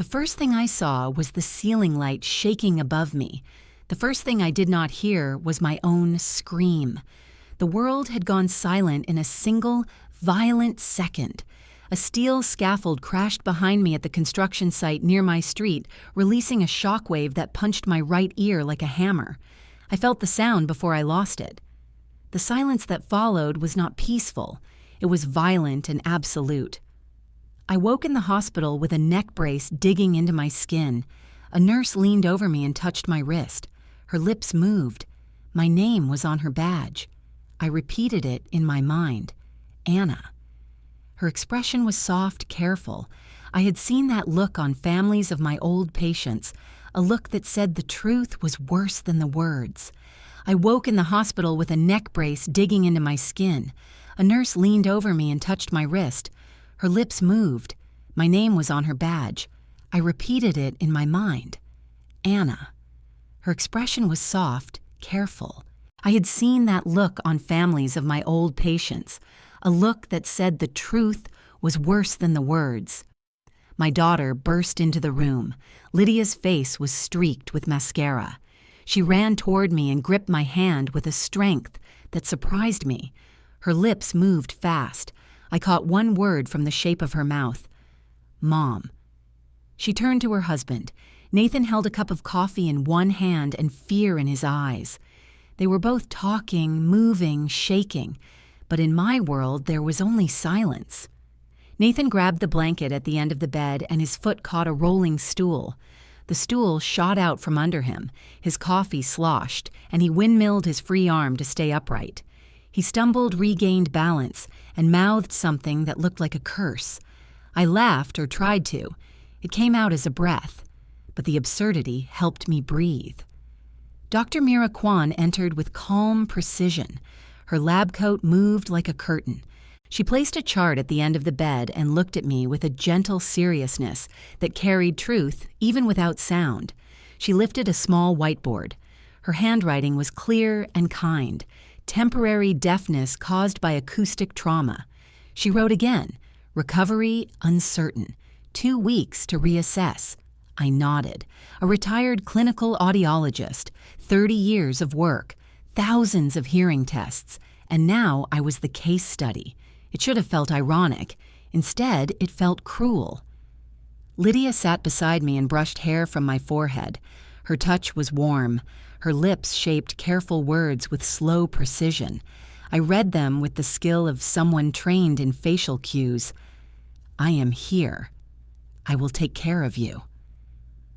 first thing I saw was the ceiling light shaking above me. The first thing I did not hear was my own scream. The world had gone silent in a single, violent second. A steel scaffold crashed behind me at the construction site near my street, releasing a shockwave that punched my right ear like a hammer. I felt the sound before I lost it. The silence that followed was not peaceful. It was violent and absolute. I woke in the hospital with a neck brace digging into my skin. A nurse leaned over me and touched my wrist. Her lips moved. My name was on her badge. I repeated it in my mind. Anna. Her expression was soft, careful. I had seen that look on families of my old patients, a look that said the truth was worse than the words. I woke in the hospital with a neck brace digging into my skin. A nurse leaned over me and touched my wrist. Her lips moved. My name was on her badge. I repeated it in my mind. Anna. Her expression was soft, careful. I had seen that look on families of my old patients, a look that said the truth was worse than the words. My daughter burst into the room. Lydia's face was streaked with mascara. She ran toward me and gripped my hand with a strength that surprised me. Her lips moved fast. I caught one word from the shape of her mouth. Mom. She turned to her husband. Nathan held a cup of coffee in one hand and fear in his eyes. They were both talking, moving, shaking. But in my world, there was only silence. Nathan grabbed the blanket at the end of the bed and his foot caught a rolling stool. The stool shot out from under him. His coffee sloshed, and he windmilled his free arm to stay upright. He stumbled, regained balance, and mouthed something that looked like a curse. I laughed, or tried to. It came out as a breath, but the absurdity helped me breathe. Dr. Mira Kwan entered with calm precision. Her lab coat moved like a curtain. She placed a chart at the end of the bed and looked at me with a gentle seriousness that carried truth even without sound. She lifted a small whiteboard. Her handwriting was clear and kind. Temporary deafness caused by acoustic trauma. She wrote again, recovery uncertain, 2 weeks to reassess. I nodded. A retired clinical audiologist, 30 years of work, thousands of hearing tests, and now I was the case study. It should have felt ironic. Instead, it felt cruel. Lydia sat beside me and brushed hair from my forehead. Her touch was warm. Her lips shaped careful words with slow precision. I read them with the skill of someone trained in facial cues. I am here. I will take care of you.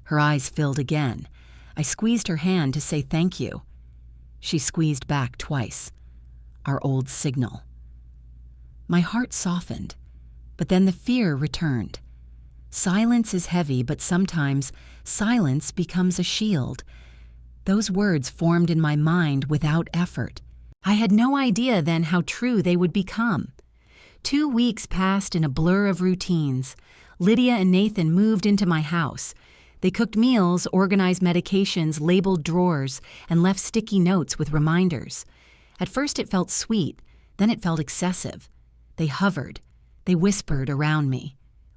Her eyes filled again. I squeezed her hand to say thank you. She squeezed back twice. Our old signal. My heart softened, but then the fear returned. Silence is heavy, but sometimes silence becomes a shield. Those words formed in my mind without effort. I had no idea then how true they would become. 2 weeks passed in a blur of routines. Lydia and Nathan moved into my house. They cooked meals, organized medications, labeled drawers, and left sticky notes with reminders. At first it felt sweet, then it felt excessive. They hovered. They whispered around me.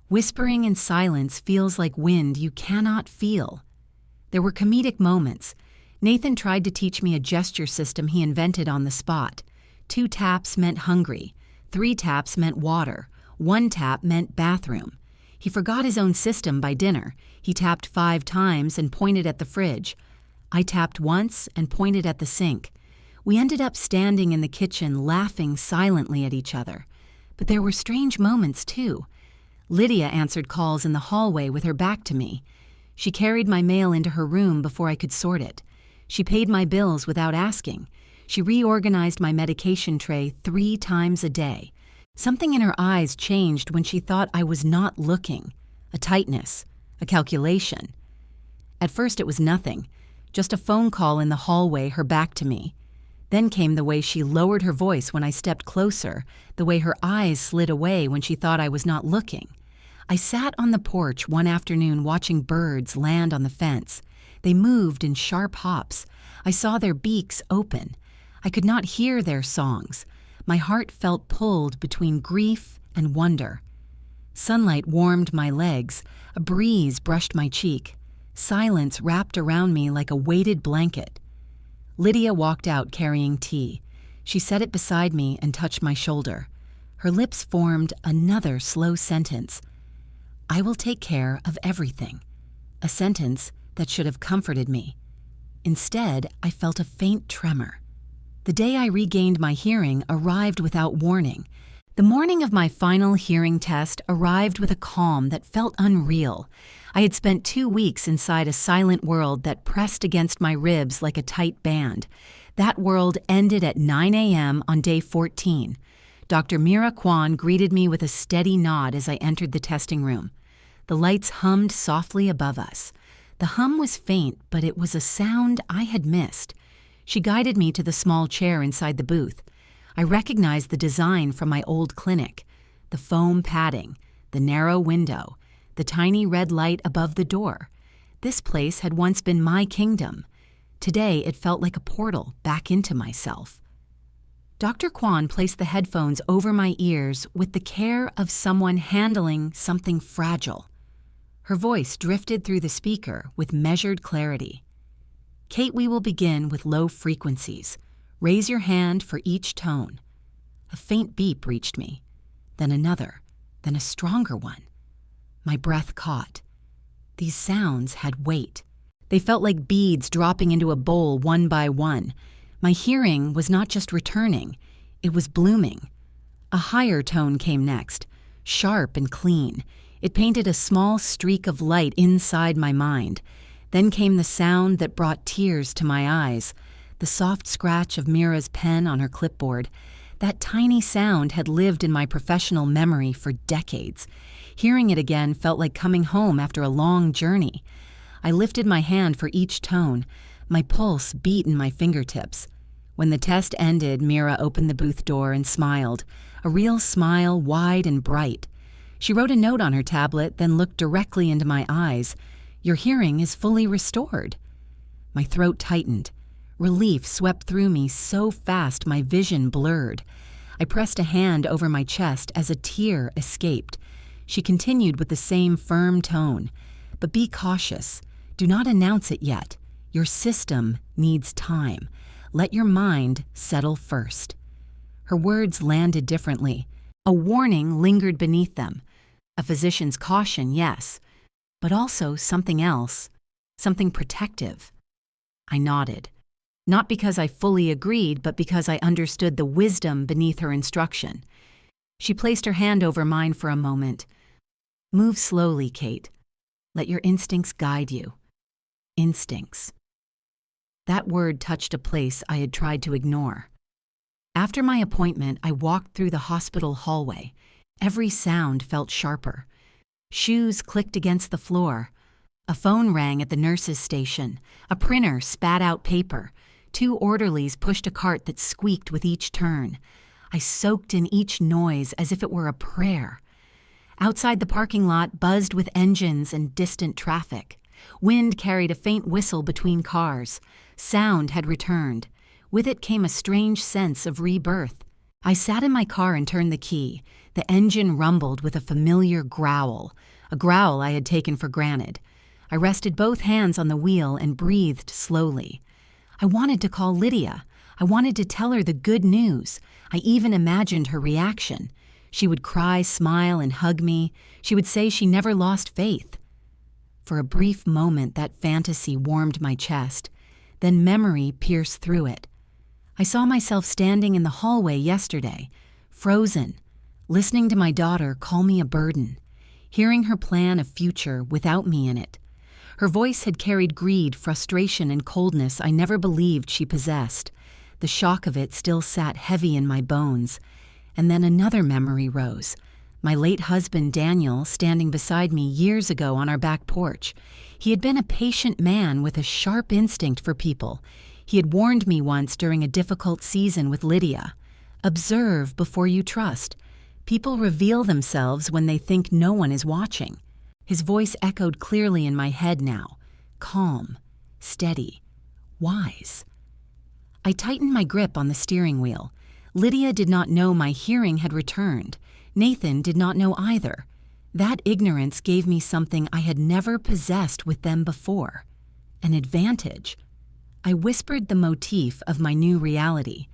Whispering in silence feels like wind you cannot feel. There were comedic moments. Nathan tried to teach me a gesture system he invented on the spot. 2 taps meant hungry. 3 taps meant water. 1 tap meant bathroom. He forgot his own system by dinner. He tapped 5 times and pointed at the fridge. I tapped once and pointed at the sink. We ended up standing in the kitchen laughing silently at each other. But there were strange moments too. Lydia answered calls in the hallway with her back to me. She carried my mail into her room before I could sort it. She paid my bills without asking. She reorganized my medication tray 3 times a day. Something in her eyes changed when she thought I was not looking. A tightness, a calculation. At first it was nothing, just a phone call in the hallway, her back to me. Then came the way she lowered her voice when I stepped closer, the way her eyes slid away when she thought I was not looking. I sat on the porch one afternoon watching birds land on the fence. They moved in sharp hops. I saw their beaks open. I could not hear their songs. My heart felt pulled between grief and wonder. Sunlight warmed my legs, a breeze brushed my cheek. Silence wrapped around me like a weighted blanket. Lydia walked out carrying tea. She set it beside me and touched my shoulder. Her lips formed another slow sentence. I will take care of everything. A sentence that should have comforted me. Instead, I felt a faint tremor. The day I regained my hearing arrived without warning. The morning of my final hearing test arrived with a calm that felt unreal. I had spent 2 weeks inside a silent world that pressed against my ribs like a tight band. That world ended at 9 a.m. on day 14. Dr. Mira Kwan greeted me with a steady nod as I entered the testing room. The lights hummed softly above us. The hum was faint, but it was a sound I had missed. She guided me to the small chair inside the booth. I recognized the design from my old clinic. The foam padding, the narrow window, the tiny red light above the door. This place had once been my kingdom. Today it felt like a portal back into myself. Dr. Kwan placed the headphones over my ears with the care of someone handling something fragile. Her voice drifted through the speaker with measured clarity. Kate, we will begin with low frequencies. Raise your hand for each tone. A faint beep reached me, then another, then a stronger one. My breath caught. These sounds had weight. They felt like beads dropping into a bowl one by one. My hearing was not just returning, it was blooming. A higher tone came next, sharp and clean. It painted a small streak of light inside my mind. Then came the sound that brought tears to my eyes, the soft scratch of Mira's pen on her clipboard. That tiny sound had lived in my professional memory for decades. Hearing it again felt like coming home after a long journey. I lifted my hand for each tone. My pulse beat in my fingertips. When the test ended, Mira opened the booth door and smiled, a real smile, wide and bright. She wrote a note on her tablet, then looked directly into my eyes. Your hearing is fully restored. My throat tightened. Relief swept through me so fast my vision blurred. I pressed a hand over my chest as a tear escaped. She continued with the same firm tone. But be cautious. Do not announce it yet. Your system needs time. Let your mind settle first. Her words landed differently. A warning lingered beneath them. A physician's caution, yes, but also something else, something protective. I nodded, not because I fully agreed, but because I understood the wisdom beneath her instruction. She placed her hand over mine for a moment. Move slowly, Kate. Let your instincts guide you. Instincts. That word touched a place I had tried to ignore. After my appointment, I walked through the hospital hallway. Every sound felt sharper. Shoes clicked against the floor. A phone rang at the nurse's station. A printer spat out paper. 2 orderlies pushed a cart that squeaked with each turn. I soaked in each noise as if it were a prayer. Outside the parking lot buzzed with engines and distant traffic. Wind carried a faint whistle between cars. Sound had returned. With it came a strange sense of rebirth. I sat in my car and turned the key. The engine rumbled with a familiar growl, a growl I had taken for granted. I rested both hands on the wheel and breathed slowly. I wanted to call Lydia. I wanted to tell her the good news. I even imagined her reaction. She would cry, smile, and hug me. She would say she never lost faith. For a brief moment, that fantasy warmed my chest. Then memory pierced through it. I saw myself standing in the hallway yesterday, frozen, listening to my daughter call me a burden, hearing her plan a future without me in it. Her voice had carried greed, frustration, and coldness I never believed she possessed. The shock of it still sat heavy in my bones. And then another memory rose. My late husband, Daniel, standing beside me years ago on our back porch. He had been a patient man with a sharp instinct for people. He had warned me once during a difficult season with Lydia. Observe before you trust. People reveal themselves when they think no one is watching. His voice echoed clearly in my head now. Calm, steady, wise. I tightened my grip on the steering wheel. Lydia did not know my hearing had returned. Nathan did not know either. That ignorance gave me something I had never possessed with them before, an advantage. I whispered the motif of my new reality.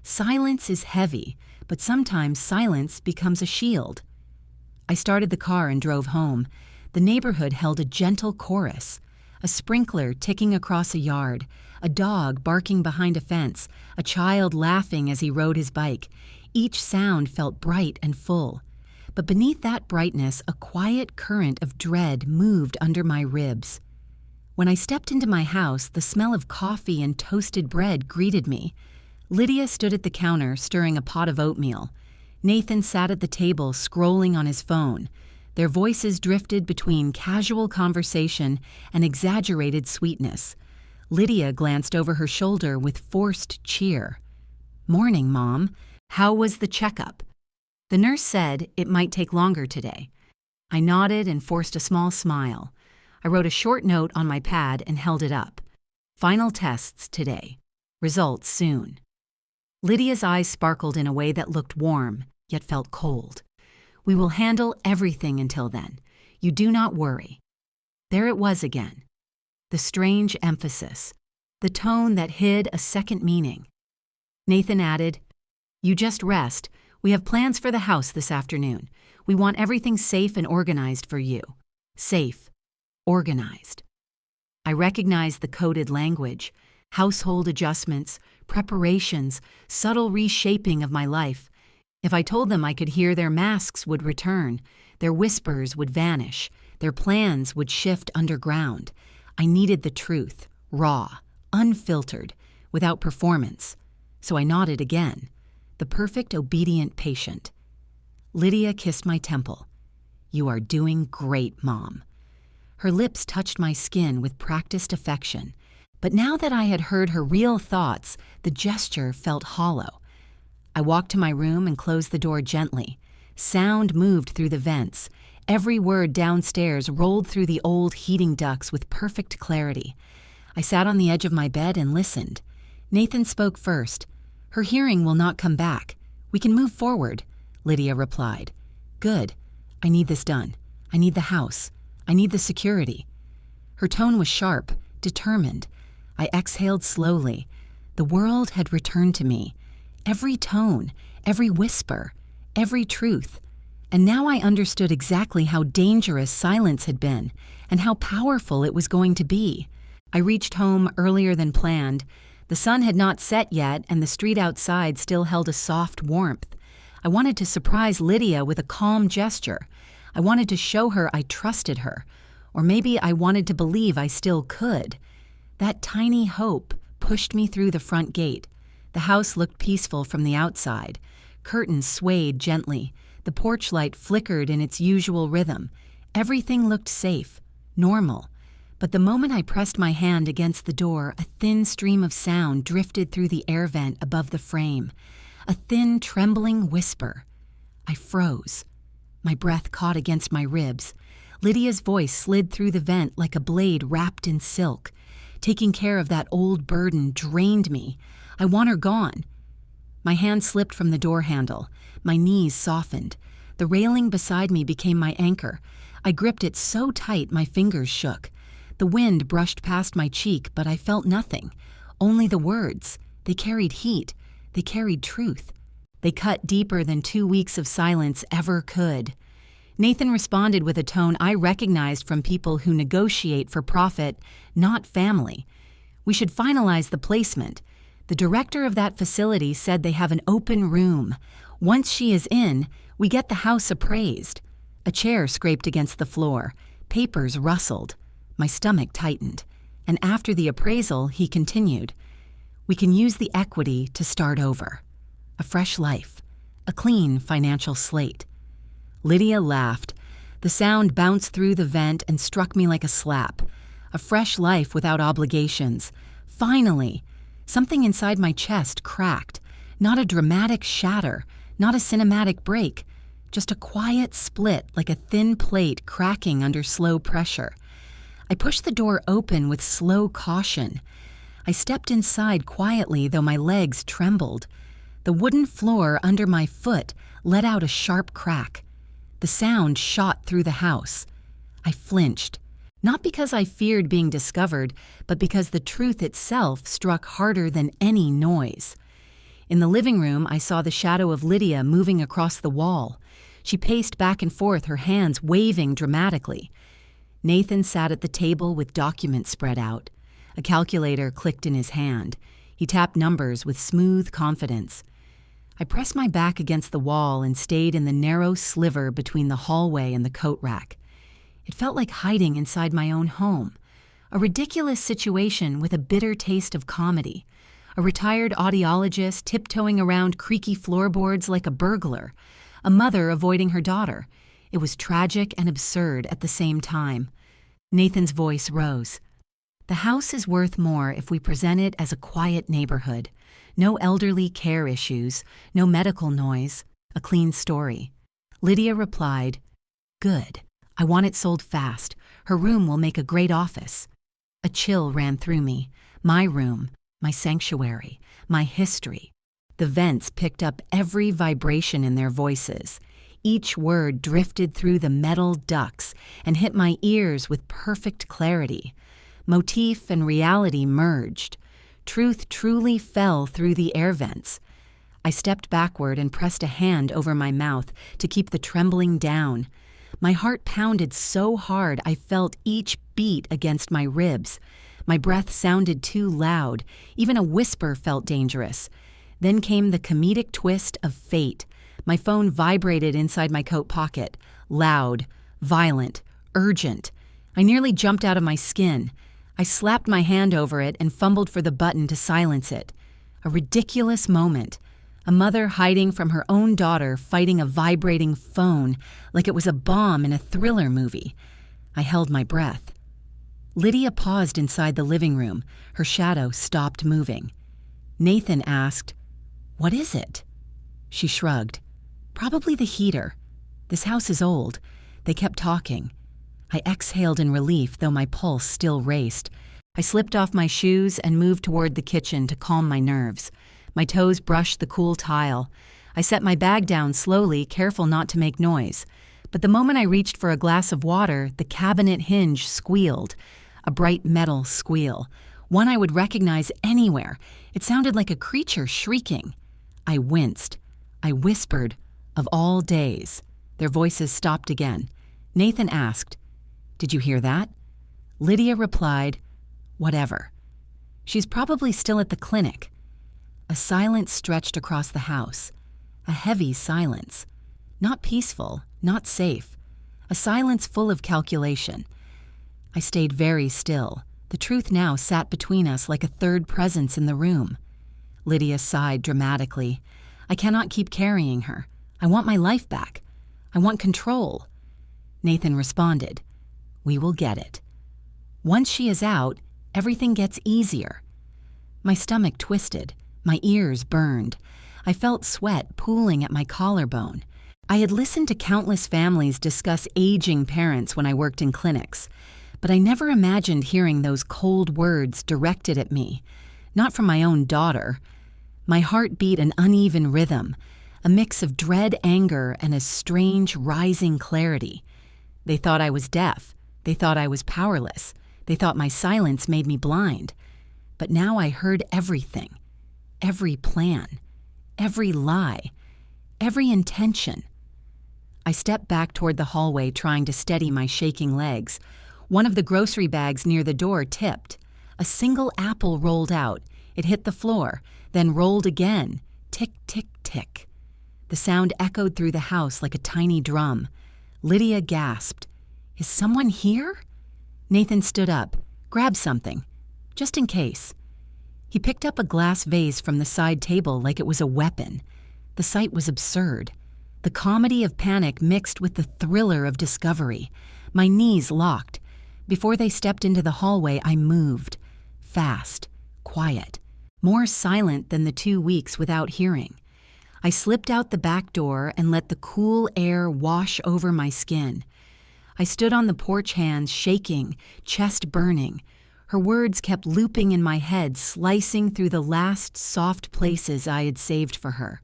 Silence is heavy, but sometimes silence becomes a shield. I started the car and drove home. The neighborhood held a gentle chorus, a sprinkler ticking across a yard, a dog barking behind a fence, a child laughing as he rode his bike. Each sound felt bright and full. But beneath that brightness, a quiet current of dread moved under my ribs. When I stepped into my house, the smell of coffee and toasted bread greeted me. Lydia stood at the counter stirring a pot of oatmeal. Nathan sat at the table scrolling on his phone. Their voices drifted between casual conversation and exaggerated sweetness. Lydia glanced over her shoulder with forced cheer. "Morning, Mom. How was the checkup?" The nurse said it might take longer today. I nodded and forced a small smile. I wrote a short note on my pad and held it up. "Final tests today. Results soon." Lydia's eyes sparkled in a way that looked warm, yet felt cold. "We will handle everything until then. You do not worry." There it was again. The strange emphasis, the tone that hid a second meaning. Nathan added, "You just rest. We have plans for the house this afternoon. We want everything safe and organized for you." Safe, organized. I recognized the coded language, household adjustments, preparations, subtle reshaping of my life. If I told them I could hear, their masks would return, their whispers would vanish, their plans would shift underground. I needed the truth, raw, unfiltered, without performance. So I nodded again, the perfect obedient patient. Lydia kissed my temple. "You are doing great, Mom." Her lips touched my skin with practiced affection. But now that I had heard her real thoughts, the gesture felt hollow. I walked to my room and closed the door gently. Sound moved through the vents. Every word downstairs rolled through the old heating ducts with perfect clarity. I sat on the edge of my bed and listened. Nathan spoke first. "Her hearing will not come back. We can move forward," Lydia replied. "Good. I need this done. I need the house. I need the security." Her tone was sharp, determined. I exhaled slowly. The world had returned to me. Every tone, every whisper, every truth. And now I understood exactly how dangerous silence had been and how powerful it was going to be. I reached home earlier than planned. The sun had not set yet, and the street outside still held a soft warmth. I wanted to surprise Lydia with a calm gesture. I wanted to show her I trusted her. Or maybe I wanted to believe I still could. That tiny hope pushed me through the front gate. The house looked peaceful from the outside. Curtains swayed gently. The porch light flickered in its usual rhythm. Everything looked safe, normal. But the moment I pressed my hand against the door, a thin stream of sound drifted through the air vent above the frame. A thin, trembling whisper. I froze. My breath caught against my ribs. Lydia's voice slid through the vent like a blade wrapped in silk. Taking care of that old burden drained me. I want her gone. My hand slipped from the door handle. My knees softened. The railing beside me became my anchor. I gripped it so tight my fingers shook. The wind brushed past my cheek, but I felt nothing. Only the words. They carried heat. They carried truth. They cut deeper than 2 weeks of silence ever could. Nathan responded with a tone I recognized from people who negotiate for profit, not family. "We should finalize the placement. The director of that facility said they have an open room. Once she is in, we get the house appraised." A chair scraped against the floor. Papers rustled. My stomach tightened. And after the appraisal, he continued, "We can use the equity to start over. A fresh life. A clean financial slate." Lydia laughed. The sound bounced through the vent and struck me like a slap. A fresh life without obligations. Finally! Something inside my chest cracked. Not a dramatic shatter, not a cinematic break. Just a quiet split like a thin plate cracking under slow pressure. I pushed the door open with slow caution. I stepped inside quietly, though my legs trembled. The wooden floor under my foot let out a sharp crack. The sound shot through the house. I flinched, not because I feared being discovered, but because the truth itself struck harder than any noise. In the living room, I saw the shadow of Lydia moving across the wall. She paced back and forth, her hands waving dramatically. Nathan sat at the table with documents spread out. A calculator clicked in his hand. He tapped numbers with smooth confidence. I pressed my back against the wall and stayed in the narrow sliver between the hallway and the coat rack. It felt like hiding inside my own home. A ridiculous situation with a bitter taste of comedy. A retired audiologist tiptoeing around creaky floorboards like a burglar. A mother avoiding her daughter. It was tragic and absurd at the same time. Nathan's voice rose. The house is worth more if we present it as a quiet neighborhood. No elderly care issues, no medical noise, a clean story. Lydia replied, "Good. I want it sold fast. Her room will make a great office." A chill ran through me. My room, my sanctuary, my history. The vents picked up every vibration in their voices. Each word drifted through the metal ducts and hit my ears with perfect clarity. Motif and reality merged. Truth truly fell through the air vents. I stepped backward and pressed a hand over my mouth to keep the trembling down. My heart pounded so hard I felt each beat against my ribs. My breath sounded too loud. Even a whisper felt dangerous. Then came the comedic twist of fate. My phone vibrated inside my coat pocket. Loud, violent, urgent. I nearly jumped out of my skin. I slapped my hand over it and fumbled for the button to silence it. A ridiculous moment. A mother hiding from her own daughter fighting a vibrating phone like it was a bomb in a thriller movie. I held my breath. Lydia paused inside the living room. Her shadow stopped moving. Nathan asked, "What is it?" She shrugged. "Probably the heater. This house is old." They kept talking. I exhaled in relief, though my pulse still raced. I slipped off my shoes and moved toward the kitchen to calm my nerves. My toes brushed the cool tile. I set my bag down slowly, careful not to make noise. But the moment I reached for a glass of water, the cabinet hinge squealed. A bright metal squeal. One I would recognize anywhere. It sounded like a creature shrieking. I winced. I whispered, "Of all days." Their voices stopped again. Nathan asked, "Did you hear that?" Lydia replied, "Whatever." "She's probably still at the clinic." A silence stretched across the house. A heavy silence. Not peaceful, not safe. A silence full of calculation. I stayed very still. The truth now sat between us like a third presence in the room. Lydia sighed dramatically. "I cannot keep carrying her. I want my life back. I want control." Nathan responded, "We will get it. Once she is out, everything gets easier." My stomach twisted. My ears burned. I felt sweat pooling at my collarbone. I had listened to countless families discuss aging parents when I worked in clinics, but I never imagined hearing those cold words directed at me. Not from my own daughter. My heart beat an uneven rhythm, a mix of dread anger and a strange rising clarity. They thought I was deaf. They thought I was powerless. They thought my silence made me blind. But now I heard everything. Every plan. Every lie. Every intention. I stepped back toward the hallway, trying to steady my shaking legs. One of the grocery bags near the door tipped. A single apple rolled out. It hit the floor, then rolled again. Tick, tick, tick. The sound echoed through the house like a tiny drum. Lydia gasped. "Is someone here?" Nathan stood up. "Grab something. Just in case." He picked up a glass vase from the side table like it was a weapon. The sight was absurd. The comedy of panic mixed with the thriller of discovery. My knees locked. Before they stepped into the hallway, I moved. Fast. Quiet. More silent than the 2 weeks without hearing. I slipped out the back door and let the cool air wash over my skin. I stood on the porch, hands shaking, chest burning. Her words kept looping in my head, slicing through the last soft places I had saved for her.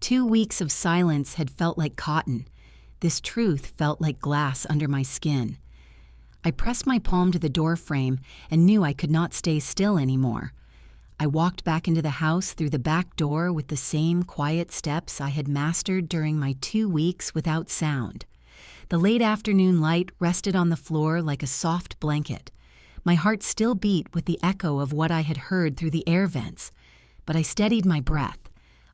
2 weeks of silence had felt like cotton. This truth felt like glass under my skin. I pressed my palm to the door frame and knew I could not stay still anymore. I walked back into the house through the back door with the same quiet steps I had mastered during my 2 weeks without sound. The late afternoon light rested on the floor like a soft blanket. My heart still beat with the echo of what I had heard through the air vents, but I steadied my breath.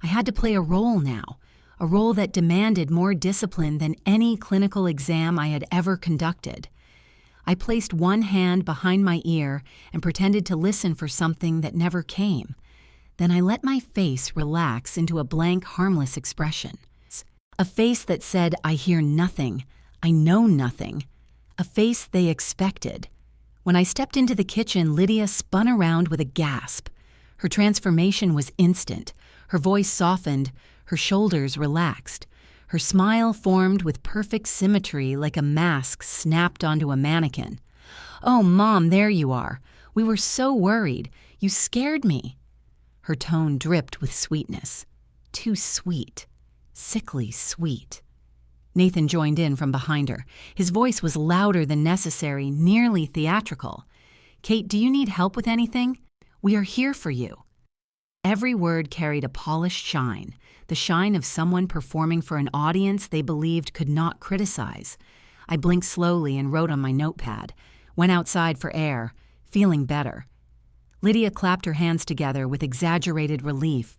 I had to play a role now, a role that demanded more discipline than any clinical exam I had ever conducted. I placed one hand behind my ear and pretended to listen for something that never came. Then I let my face relax into a blank, harmless expression. A face that said, "I hear nothing, I know nothing." A face they expected. When I stepped into the kitchen, Lydia spun around with a gasp. Her transformation was instant. Her voice softened, her shoulders relaxed. Her smile formed with perfect symmetry like a mask snapped onto a mannequin. "Oh, Mom, there you are. We were so worried. You scared me." Her tone dripped with sweetness. Too sweet. Sickly sweet. Nathan joined in from behind her. His voice was louder than necessary, nearly theatrical. "Kate, do you need help with anything? We are here for you." Every word carried a polished shine, the shine of someone performing for an audience they believed could not criticize. I blinked slowly and wrote on my notepad, went outside for air, feeling better. Lydia clapped her hands together with exaggerated relief.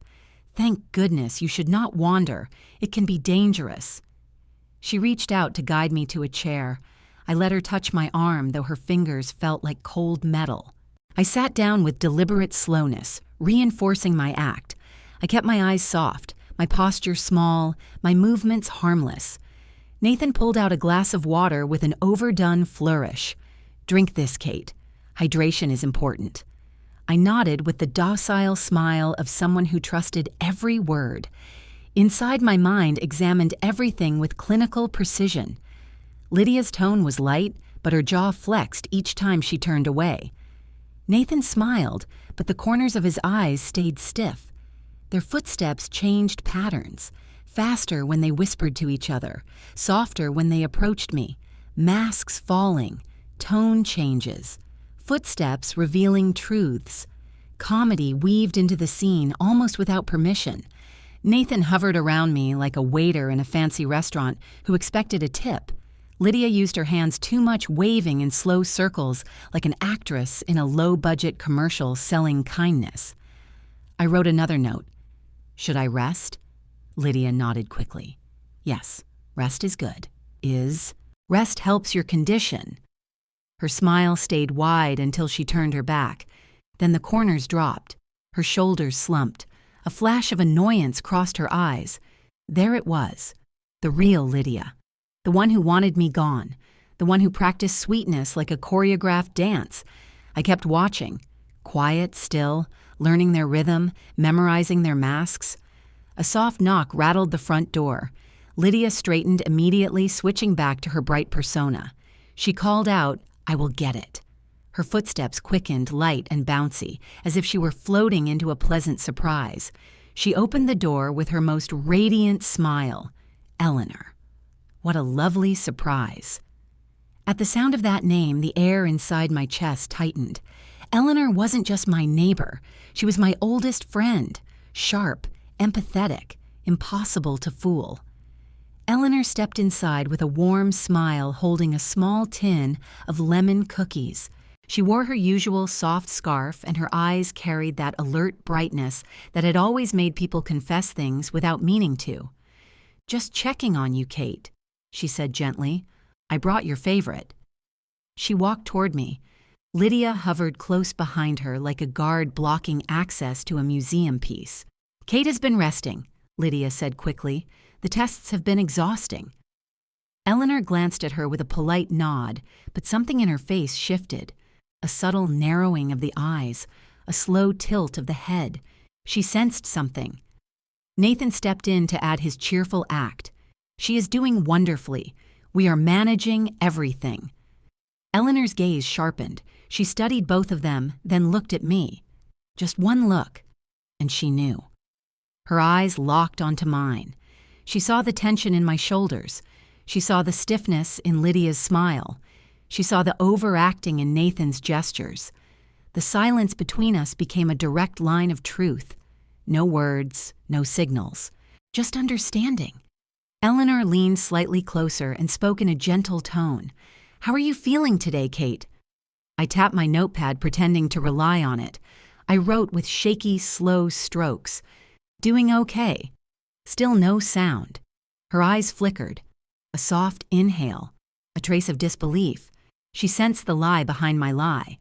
"Thank goodness, you should not wander. It can be dangerous." She reached out to guide me to a chair. I let her touch my arm, though her fingers felt like cold metal. I sat down with deliberate slowness, reinforcing my act. I kept my eyes soft, my posture small, my movements harmless. Nathan pulled out a glass of water with an overdone flourish. "Drink this, Kate. Hydration is important." I nodded with the docile smile of someone who trusted every word. Inside, my mind examined everything with clinical precision. Lydia's tone was light, but her jaw flexed each time she turned away. Nathan smiled, but the corners of his eyes stayed stiff. Their footsteps changed patterns, faster when they whispered to each other, softer when they approached me, masks falling, tone changes, footsteps revealing truths. Comedy weaved into the scene almost without permission. Nathan hovered around me like a waiter in a fancy restaurant who expected a tip. Lydia used her hands too much, waving in slow circles like an actress in a low-budget commercial selling kindness. I wrote another note. "Should I rest?" Lydia nodded quickly. "Yes, rest is good. Rest helps your condition." Her smile stayed wide until she turned her back. Then the corners dropped. Her shoulders slumped. A flash of annoyance crossed her eyes. There it was, the real Lydia. The one who wanted me gone. The one who practiced sweetness like a choreographed dance. I kept watching, quiet, still, learning their rhythm, memorizing their masks. A soft knock rattled the front door. Lydia straightened immediately, switching back to her bright persona. She called out, "I will get it." Her footsteps quickened, light and bouncy, as if she were floating into a pleasant surprise. She opened the door with her most radiant smile. Eleanor. What a lovely surprise. At the sound of that name, the air inside my chest tightened. Eleanor wasn't just my neighbor. She was my oldest friend. Sharp, empathetic, impossible to fool. Eleanor stepped inside with a warm smile, holding a small tin of lemon cookies. She wore her usual soft scarf, and her eyes carried that alert brightness that had always made people confess things without meaning to. "Just checking on you, Kate," she said gently. "I brought your favorite." She walked toward me. Lydia hovered close behind her like a guard blocking access to a museum piece. "Kate has been resting," Lydia said quickly. "The tests have been exhausting." Eleanor glanced at her with a polite nod, but something in her face shifted. A subtle narrowing of the eyes, a slow tilt of the head. She sensed something. Nathan stepped in to add his cheerful act. "She is doing wonderfully. We are managing everything." Eleanor's gaze sharpened. She studied both of them, then looked at me. Just one look, and she knew. Her eyes locked onto mine. She saw the tension in my shoulders. She saw the stiffness in Lydia's smile. She saw the overacting in Nathan's gestures. The silence between us became a direct line of truth. No words, no signals, just understanding. Eleanor leaned slightly closer and spoke in a gentle tone. "How are you feeling today, Kate?" I tapped my notepad, pretending to rely on it. I wrote with shaky, slow strokes. "Doing okay." Still no sound. Her eyes flickered. A soft inhale. A trace of disbelief. She sensed the lie behind my lie.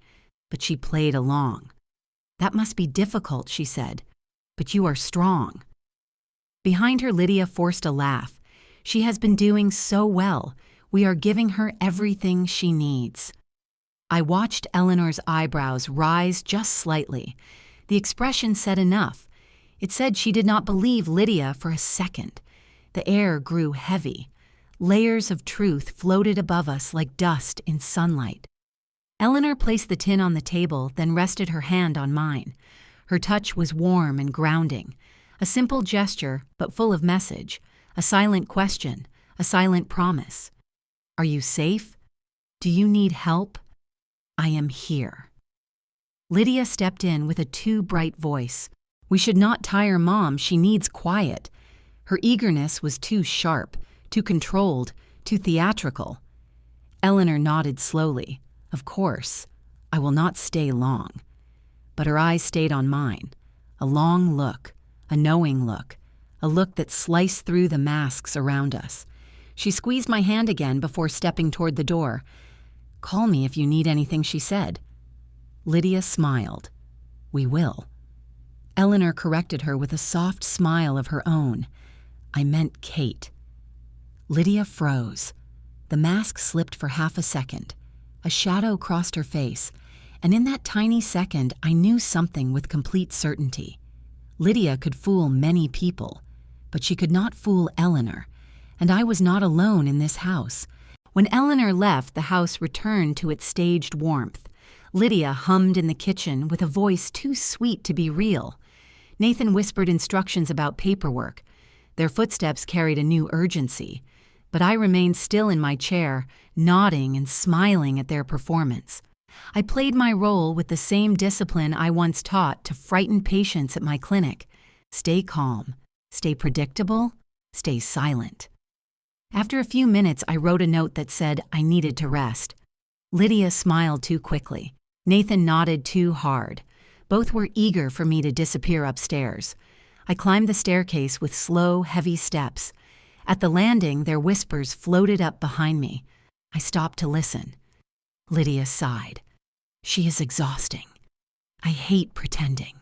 But she played along. "That must be difficult," she said. "But you are strong." Behind her, Lydia forced a laugh. "She has been doing so well. We are giving her everything she needs." I watched Eleanor's eyebrows rise just slightly. The expression said enough. It said she did not believe Lydia for a second. The air grew heavy. Layers of truth floated above us like dust in sunlight. Eleanor placed the tin on the table, then rested her hand on mine. Her touch was warm and grounding. A simple gesture, but full of message. A silent question, a silent promise. "Are you safe? Do you need help? I am here." Lydia stepped in with a too bright voice. "We should not tire Mom. She needs quiet." Her eagerness was too sharp, too controlled, too theatrical. Eleanor nodded slowly. "Of course. I will not stay long." But her eyes stayed on mine. A long look, a knowing look, a look that sliced through the masks around us. She squeezed my hand again before stepping toward the door. "Call me if you need anything," she said. Lydia smiled. "We will." Eleanor corrected her with a soft smile of her own. "I meant Kate." Lydia froze. The mask slipped for half a second. A shadow crossed her face, and in that tiny second I knew something with complete certainty. Lydia could fool many people, but she could not fool Eleanor, and I was not alone in this house. When Eleanor left, the house returned to its staged warmth. Lydia hummed in the kitchen with a voice too sweet to be real. Nathan whispered instructions about paperwork. Their footsteps carried a new urgency, but I remained still in my chair, nodding and smiling at their performance. I played my role with the same discipline I once taught to frightened patients at my clinic. Stay calm, stay predictable, stay silent. After a few minutes, I wrote a note that said I needed to rest. Lydia smiled too quickly. Nathan nodded too hard. Both were eager for me to disappear upstairs. I climbed the staircase with slow, heavy steps. At the landing, their whispers floated up behind me. I stopped to listen. Lydia sighed. "She is exhausting. I hate pretending."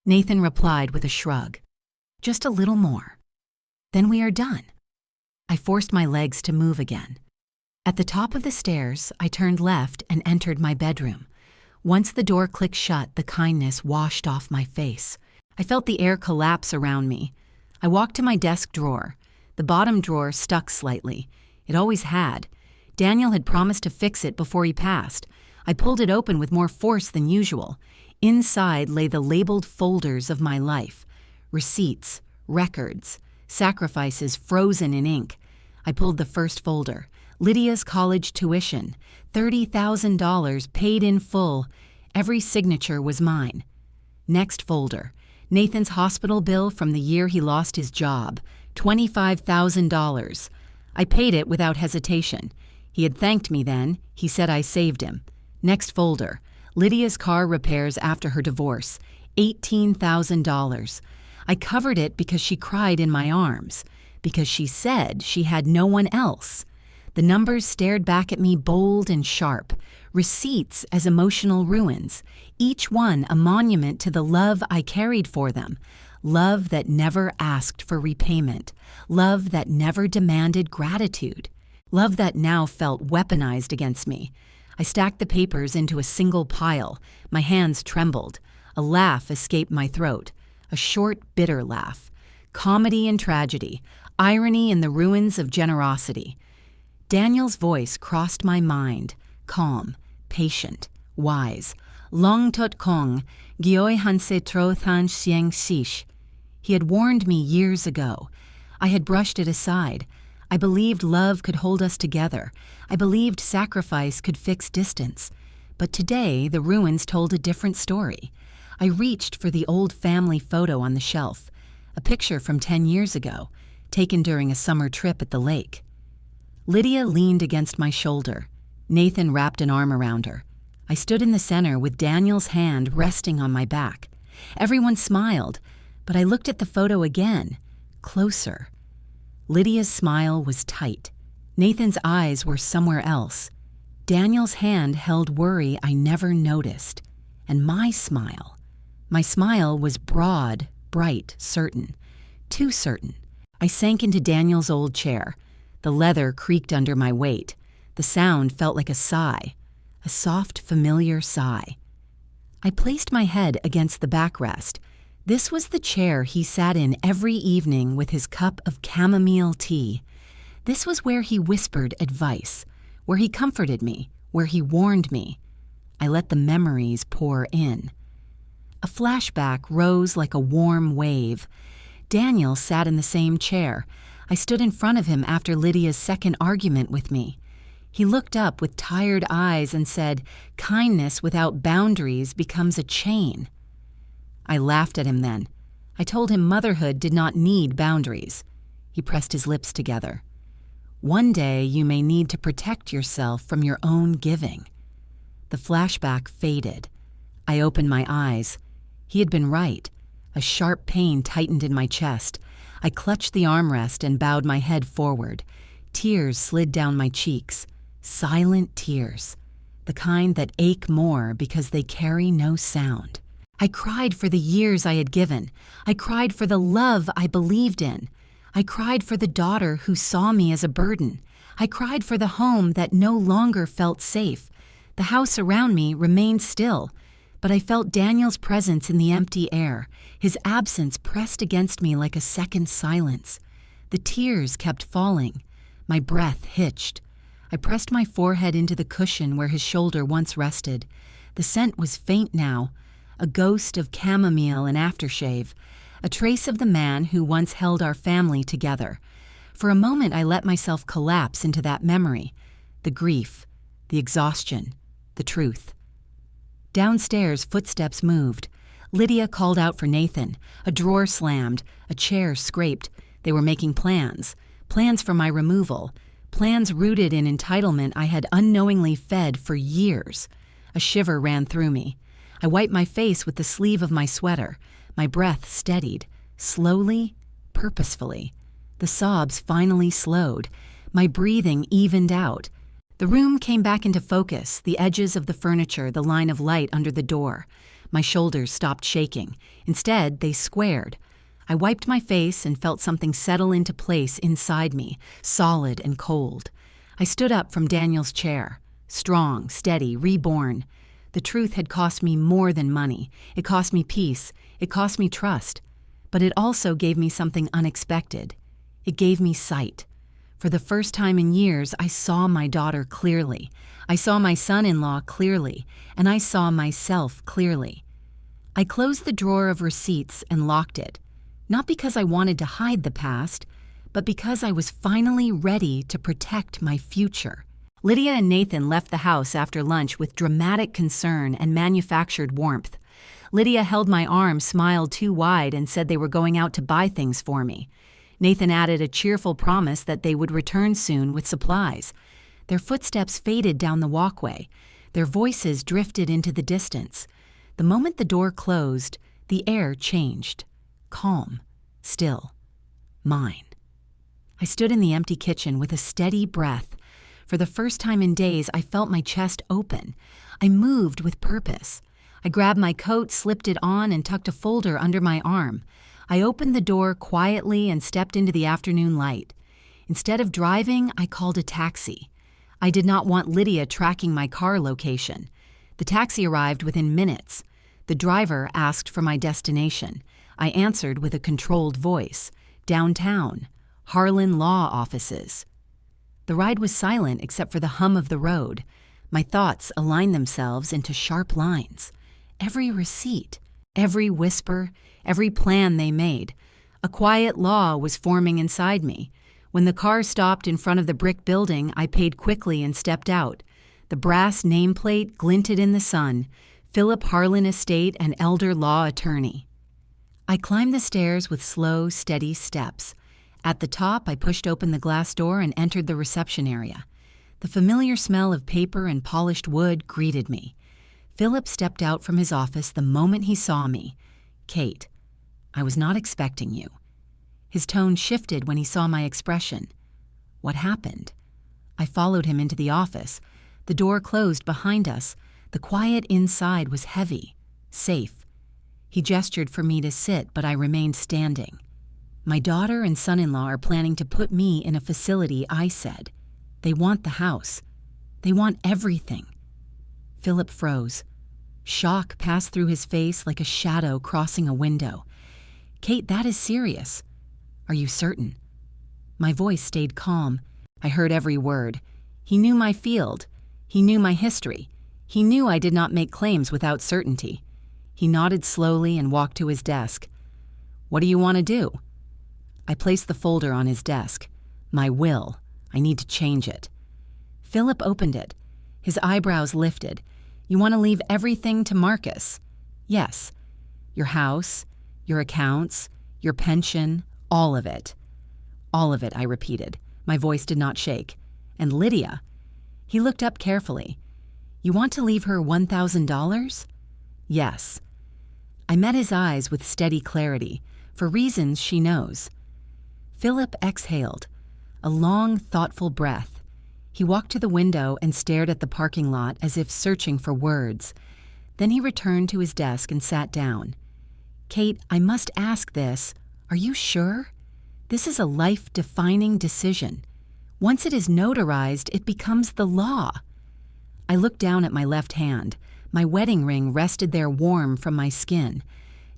Nathan replied with a shrug. "Just a little more. Then we are done." I forced my legs to move again. At the top of the stairs, I turned left and entered my bedroom. Once the door clicked shut, the kindness washed off my face. I felt the air collapse around me. I walked to my desk drawer. The bottom drawer stuck slightly. It always had. Daniel had promised to fix it before he passed. I pulled it open with more force than usual. Inside lay the labeled folders of my life. Receipts, records, sacrifices frozen in ink. I pulled the first folder. Lydia's college tuition. $30,000 paid in full. Every signature was mine. Next folder. Nathan's hospital bill from the year he lost his job. $25,000. I paid it without hesitation. He had thanked me then. He said I saved him. Next folder. Lydia's car repairs after her divorce. $18,000. I covered it because she cried in my arms, because she said she had no one else. The numbers stared back at me bold and sharp, receipts as emotional ruins, each one a monument to the love I carried for them, love that never asked for repayment, love that never demanded gratitude, love that now felt weaponized against me. I stacked the papers into a single pile. My hands trembled. A laugh escaped my throat. A short, bitter laugh. Comedy and tragedy. Irony in the ruins of generosity. Daniel's voice crossed my mind. Calm, patient, wise. Long tot kong, gioi hanse tro than sieng sish. He had warned me years ago. I had brushed it aside. I believed love could hold us together. I believed sacrifice could fix distance. But today, the ruins told a different story. I reached for the old family photo on the shelf, a picture from 10 years ago, taken during a summer trip at the lake. Lydia leaned against my shoulder. Nathan wrapped an arm around her. I stood in the center with Daniel's hand resting on my back. Everyone smiled, but I looked at the photo again, closer. Lydia's smile was tight. Nathan's eyes were somewhere else. Daniel's hand held worry I never noticed. And my smile was broad, bright, certain. Too certain. I sank into Daniel's old chair. The leather creaked under my weight. The sound felt like a sigh, a soft, familiar sigh. I placed my head against the backrest. This was the chair he sat in every evening with his cup of chamomile tea. This was where he whispered advice, where he comforted me, where he warned me. I let the memories pour in. A flashback rose like a warm wave. Daniel sat in the same chair. I stood in front of him after Lydia's second argument with me. He looked up with tired eyes and said, "Kindness without boundaries becomes a chain." I laughed at him then. I told him motherhood did not need boundaries. He pressed his lips together. One day you may need to protect yourself from your own giving. The flashback faded. I opened my eyes. He had been right. A sharp pain tightened in my chest. I clutched the armrest and bowed my head forward. Tears slid down my cheeks. Silent tears. The kind that ache more because they carry no sound. I cried for the years I had given. I cried for the love I believed in. I cried for the daughter who saw me as a burden. I cried for the home that no longer felt safe. The house around me remained still, but I felt Daniel's presence in the empty air. His absence pressed against me like a second silence. The tears kept falling. My breath hitched. I pressed my forehead into the cushion where his shoulder once rested. The scent was faint now, a ghost of chamomile and aftershave, a trace of the man who once held our family together. For a moment I let myself collapse into that memory, the grief, the exhaustion, the truth. Downstairs, footsteps moved. Lydia called out for Nathan. A drawer slammed, a chair scraped. They were making plans for my removal, plans rooted in entitlement I had unknowingly fed for years. A shiver ran through me. I wiped my face with the sleeve of my sweater. My breath steadied, slowly, purposefully. The sobs finally slowed. My breathing evened out. The room came back into focus, the edges of the furniture, the line of light under the door. My shoulders stopped shaking. Instead, they squared. I wiped my face and felt something settle into place inside me, solid and cold. I stood up from Daniel's chair, strong, steady, reborn. The truth had cost me more than money. It cost me peace. It cost me trust. But it also gave me something unexpected. It gave me sight. For the first time in years, I saw my daughter clearly. I saw my son-in-law clearly, and I saw myself clearly. I closed the drawer of receipts and locked it, not because I wanted to hide the past, but because I was finally ready to protect my future. Lydia and Nathan left the house after lunch with dramatic concern and manufactured warmth. Lydia held my arm, smiled too wide, and said they were going out to buy things for me. Nathan added a cheerful promise that they would return soon with supplies. Their footsteps faded down the walkway. Their voices drifted into the distance. The moment the door closed, the air changed. Calm. Still. Mine. I stood in the empty kitchen with a steady breath. For the first time in days, I felt my chest open. I moved with purpose. I grabbed my coat, slipped it on, and tucked a folder under my arm. I opened the door quietly and stepped into the afternoon light. Instead of driving, I called a taxi. I did not want Lydia tracking my car location. The taxi arrived within minutes. The driver asked for my destination. I answered with a controlled voice. Downtown. Harlan Law Offices. The ride was silent except for the hum of the road. My thoughts aligned themselves into sharp lines. Every receipt, every whisper, every plan they made. A quiet law was forming inside me. When the car stopped in front of the brick building, I paid quickly and stepped out. The brass nameplate glinted in the sun, Philip Harlan Estate and Elder Law Attorney. I climbed the stairs with slow, steady steps. At the top, I pushed open the glass door and entered the reception area. The familiar smell of paper and polished wood greeted me. Philip stepped out from his office the moment he saw me. "Kate, I was not expecting you." His tone shifted when he saw my expression. "What happened?" I followed him into the office. The door closed behind us. The quiet inside was heavy, safe. He gestured for me to sit, but I remained standing. "My daughter and son-in-law are planning to put me in a facility," I said. "They want the house. They want everything." Philip froze. Shock passed through his face like a shadow crossing a window. "Kate, that is serious. Are you certain?" My voice stayed calm. I heard every word. He knew my field. He knew my history. He knew I did not make claims without certainty. He nodded slowly and walked to his desk. "What do you want to do?" I placed the folder on his desk. "My will. I need to change it." Philip opened it. His eyebrows lifted. "You want to leave everything to Marcus?" "Yes. Your house, your accounts, your pension, all of it." "All of it," I repeated. My voice did not shake. "And Lydia?" He looked up carefully. "You want to leave her $1,000? "Yes." I met his eyes with steady clarity, for reasons she knows. Philip exhaled, a long, thoughtful breath. He walked to the window and stared at the parking lot as if searching for words. Then he returned to his desk and sat down. "Kate, I must ask this. Are you sure? This is a life-defining decision. Once it is notarized, it becomes the law." I looked down at my left hand. My wedding ring rested there warm from my skin.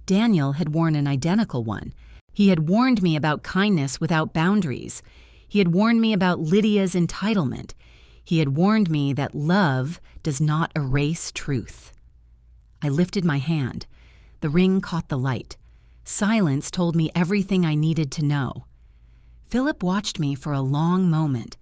Daniel had worn an identical one. He had warned me about kindness without boundaries. He had warned me about Lydia's entitlement. He had warned me that love does not erase truth. I lifted my hand. The ring caught the light. Silence told me everything I needed to know. Philip watched me for a long moment.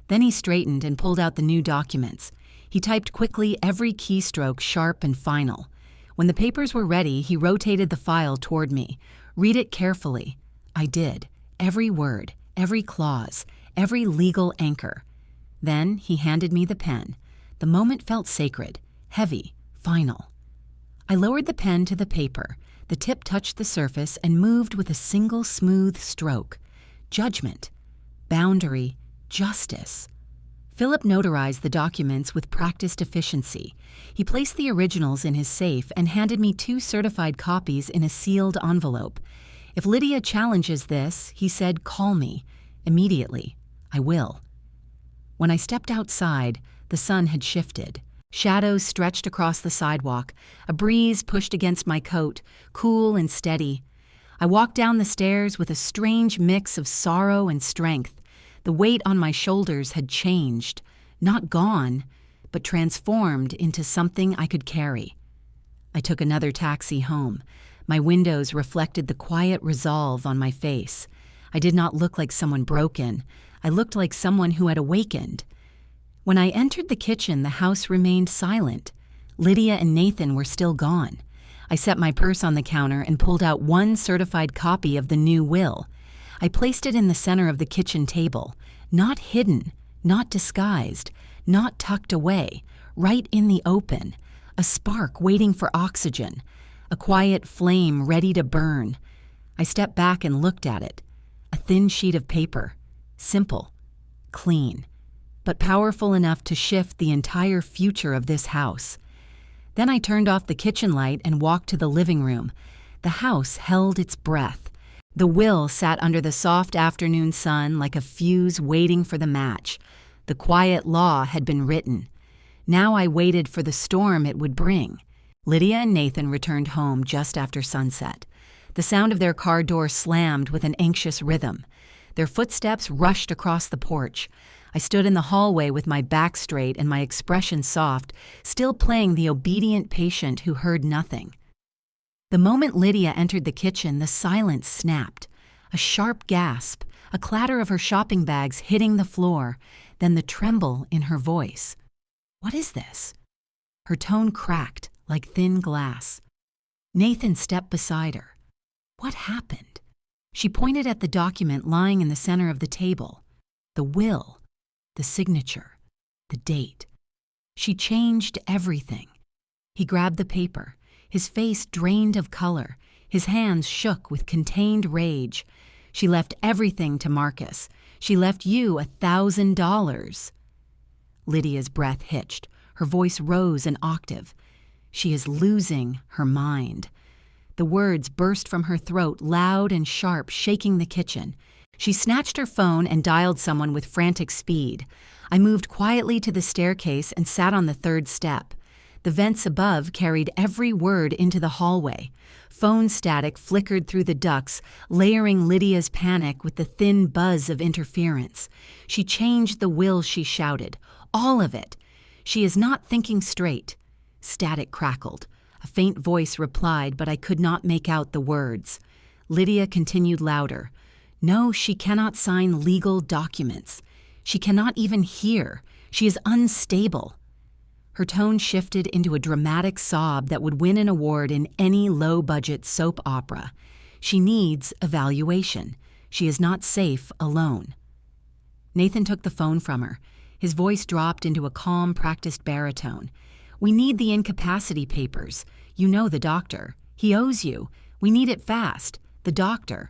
Then he straightened and pulled out the new documents. He typed quickly, every keystroke sharp and final. When the papers were ready, he rotated the file toward me. "Read it carefully." I did. Every word, every clause, every legal anchor. Then he handed me the pen. The moment felt sacred, heavy, final. I lowered the pen to the paper. The tip touched the surface and moved with a single smooth stroke. Judgment, boundary, justice. Philip notarized the documents with practiced efficiency. He placed the originals in his safe and handed me 2 certified copies in a sealed envelope. "If Lydia challenges this," he said, "call me. Immediately. I will." When I stepped outside, the sun had shifted. Shadows stretched across the sidewalk. A breeze pushed against my coat, cool and steady. I walked down the stairs with a strange mix of sorrow and strength. The weight on my shoulders had changed, not gone, but transformed into something I could carry. I took another taxi home. My windows reflected the quiet resolve on my face. I did not look like someone broken. I looked like someone who had awakened. When I entered the kitchen, the house remained silent. Lydia and Nathan were still gone. I set my purse on the counter and pulled out 1 certified copy of the new will. I placed it in the center of the kitchen table, not hidden, not disguised, not tucked away, right in the open, a spark waiting for oxygen, a quiet flame ready to burn. I stepped back and looked at it. A thin sheet of paper, simple, clean, but powerful enough to shift the entire future of this house. Then I turned off the kitchen light and walked to the living room. The house held its breath. The will sat under the soft afternoon sun like a fuse waiting for the match. The quiet law had been written. Now I waited for the storm it would bring. Lydia and Nathan returned home just after sunset. The sound of their car door slammed with an anxious rhythm. Their footsteps rushed across the porch. I stood in the hallway with my back straight and my expression soft, still playing the obedient patient who heard nothing. The moment Lydia entered the kitchen, the silence snapped. A sharp gasp, a clatter of her shopping bags hitting the floor, then the tremble in her voice. "What is this?" Her tone cracked like thin glass. Nathan stepped beside her. "What happened?" She pointed at the document lying in the center of the table. The will, the signature, the date. She changed everything. He grabbed the paper, his face drained of color, his hands shook with contained rage. "She left everything to Marcus. She left you $1,000. Lydia's breath hitched. Her voice rose an octave. She is losing her mind. The words burst from her throat, loud and sharp, shaking the kitchen. She snatched her phone and dialed someone with frantic speed. I moved quietly to the staircase and sat on the third step. The vents above carried every word into the hallway. Phone static flickered through the ducts, layering Lydia's panic with the thin buzz of interference. She changed the will, she shouted. All of it. "She is not thinking straight." Static crackled. A faint voice replied, but I could not make out the words. Lydia continued louder. "No, she cannot sign legal documents. She cannot even hear. She is unstable." Her tone shifted into a dramatic sob that would win an award in any low-budget soap opera. "She needs evaluation. She is not safe alone." Nathan took the phone from her. His voice dropped into a calm, practiced baritone. "We need the incapacity papers. You know the doctor. He owes you. We need it fast. The doctor.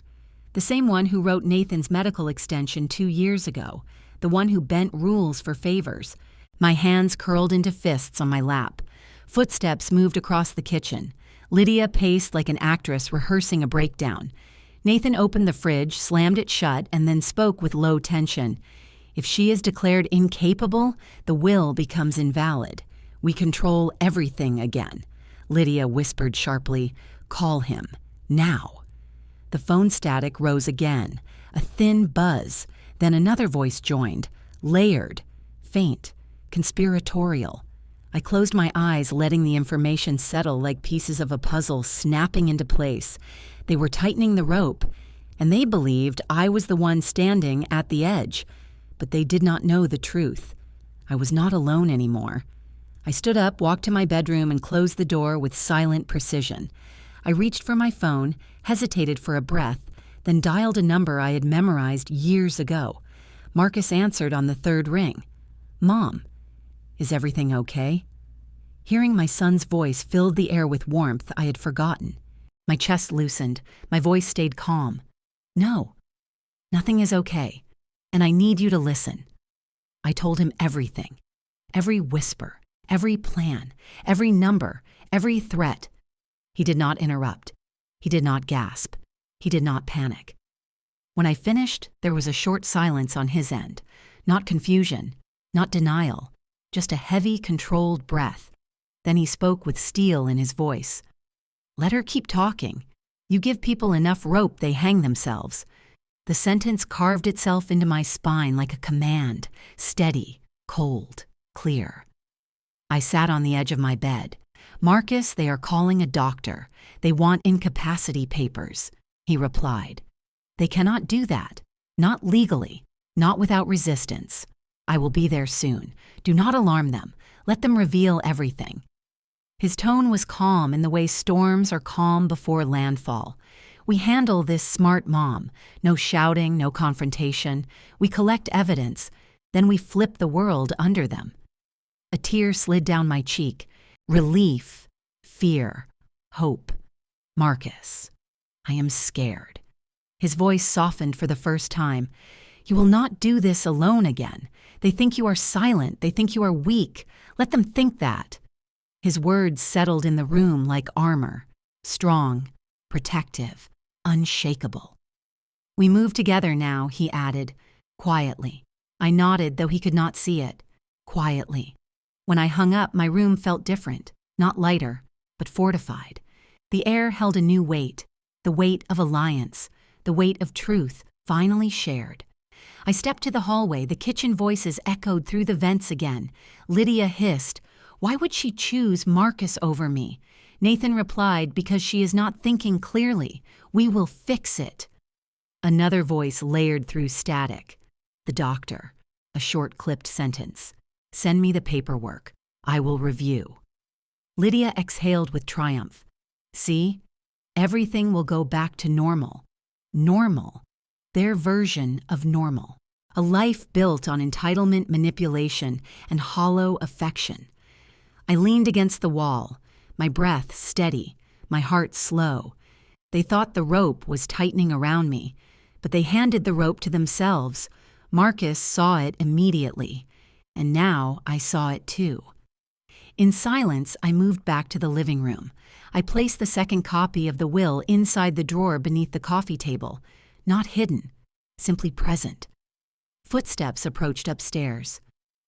The same one who wrote Nathan's medical extension 2 years ago. The one who bent rules for favors." My hands curled into fists on my lap. Footsteps moved across the kitchen. Lydia paced like an actress rehearsing a breakdown. Nathan opened the fridge, slammed it shut, and then spoke with low tension. "If she is declared incapable, the will becomes invalid. We control everything again." Lydia whispered sharply, "Call him. Now." The phone static rose again, a thin buzz. Then another voice joined, layered, faint, conspiratorial. I closed my eyes, letting the information settle like pieces of a puzzle snapping into place. They were tightening the rope, and they believed I was the one standing at the edge. But they did not know the truth. I was not alone anymore. I stood up, walked to my bedroom, and closed the door with silent precision. I reached for my phone, hesitated for a breath, then dialed a number I had memorized years ago. Marcus answered on the third ring. "Mom, is everything okay?" Hearing my son's voice filled the air with warmth I had forgotten. My chest loosened. My voice stayed calm. "No, nothing is okay, and I need you to listen." I told him everything. Every whisper, every plan, every number, every threat. He did not interrupt. He did not gasp. He did not panic. When I finished, there was a short silence on his end. Not confusion, not denial, just a heavy, controlled breath. Then he spoke with steel in his voice. "Let her keep talking. You give people enough rope, they hang themselves." The sentence carved itself into my spine like a command, steady, cold, clear. I sat on the edge of my bed. "Marcus, they are calling a doctor. They want incapacity papers," he replied. "They cannot do that. Not legally. Not without resistance. I will be there soon. Do not alarm them. Let them reveal everything." His tone was calm in the way storms are calm before landfall. "We handle this, smart mom. No shouting, no confrontation. We collect evidence. Then we flip the world under them." A tear slid down my cheek. Relief, fear, hope. "Marcus, I am scared." His voice softened for the first time. "You will not do this alone again. They think you are silent. They think you are weak. Let them think that." His words settled in the room like armor. Strong, protective, unshakable. "We move together now," he added, quietly. I nodded, though he could not see it. Quietly. When I hung up, my room felt different. Not lighter, but fortified. The air held a new weight. The weight of alliance. The weight of truth, finally shared. I stepped to the hallway. The kitchen voices echoed through the vents again. Lydia hissed, "Why would she choose Marcus over me?" Nathan replied, "Because she is not thinking clearly. We will fix it." Another voice layered through static. The doctor. A short clipped sentence. Send me the paperwork. I will review. Lydia exhaled with triumph. See? Everything will go back to normal. Normal. Their version of normal. A life built on entitlement, manipulation, and hollow affection. I leaned against the wall, my breath steady, my heart slow. They thought the rope was tightening around me, but they handed the rope to themselves. Marcus saw it immediately, and now I saw it too. In silence, I moved back to the living room. I placed the second copy of the will inside the drawer beneath the coffee table, not hidden, simply present. Footsteps approached upstairs.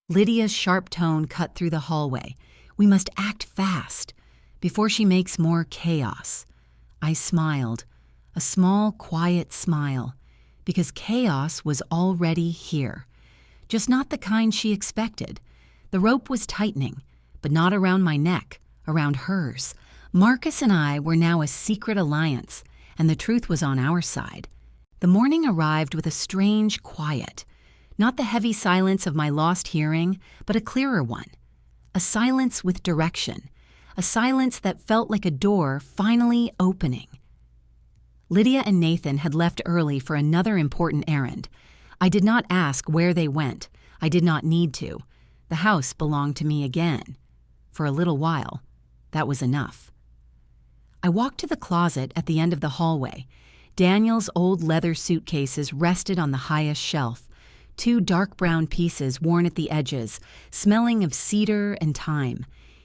Lydia's sharp tone cut through the hallway. We must act fast, before she makes more chaos. I smiled, a small, quiet smile, because chaos was already here. Just not the kind she expected. The rope was tightening, but not around my neck, around hers. Marcus and I were now a secret alliance, and the truth was on our side. The morning arrived with a strange quiet. Not the heavy silence of my lost hearing, but a clearer one. A silence with direction. A silence that felt like a door finally opening. Lydia and Nathan had left early for another important errand. I did not ask where they went. I did not need to. The house belonged to me again. For a little while, that was enough. I walked to the closet at the end of the hallway. Daniel's old leather suitcases rested on the highest shelf. 2 dark brown pieces worn at the edges, smelling of cedar and thyme.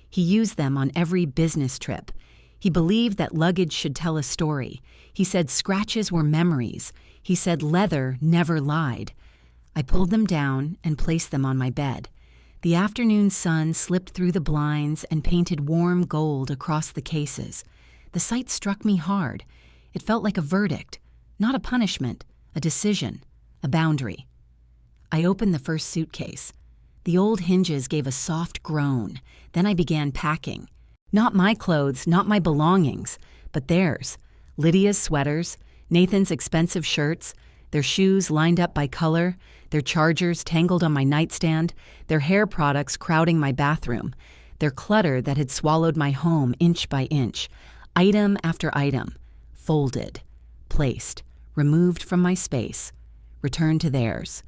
He used them on every business trip. He believed that luggage should tell a story. He said scratches were memories. He said leather never lied. I pulled them down and placed them on my bed. The afternoon sun slipped through the blinds and painted warm gold across the cases. The sight struck me hard. It felt like a verdict, not a punishment, a decision, a boundary. I opened the first suitcase. The old hinges gave a soft groan. Then I began packing. Not my clothes, not my belongings, but theirs. Lydia's sweaters, Nathan's expensive shirts, their shoes lined up by color, their chargers tangled on my nightstand, their hair products crowding my bathroom, their clutter that had swallowed my home inch by inch, item after item, folded, placed, removed from my space, returned to theirs.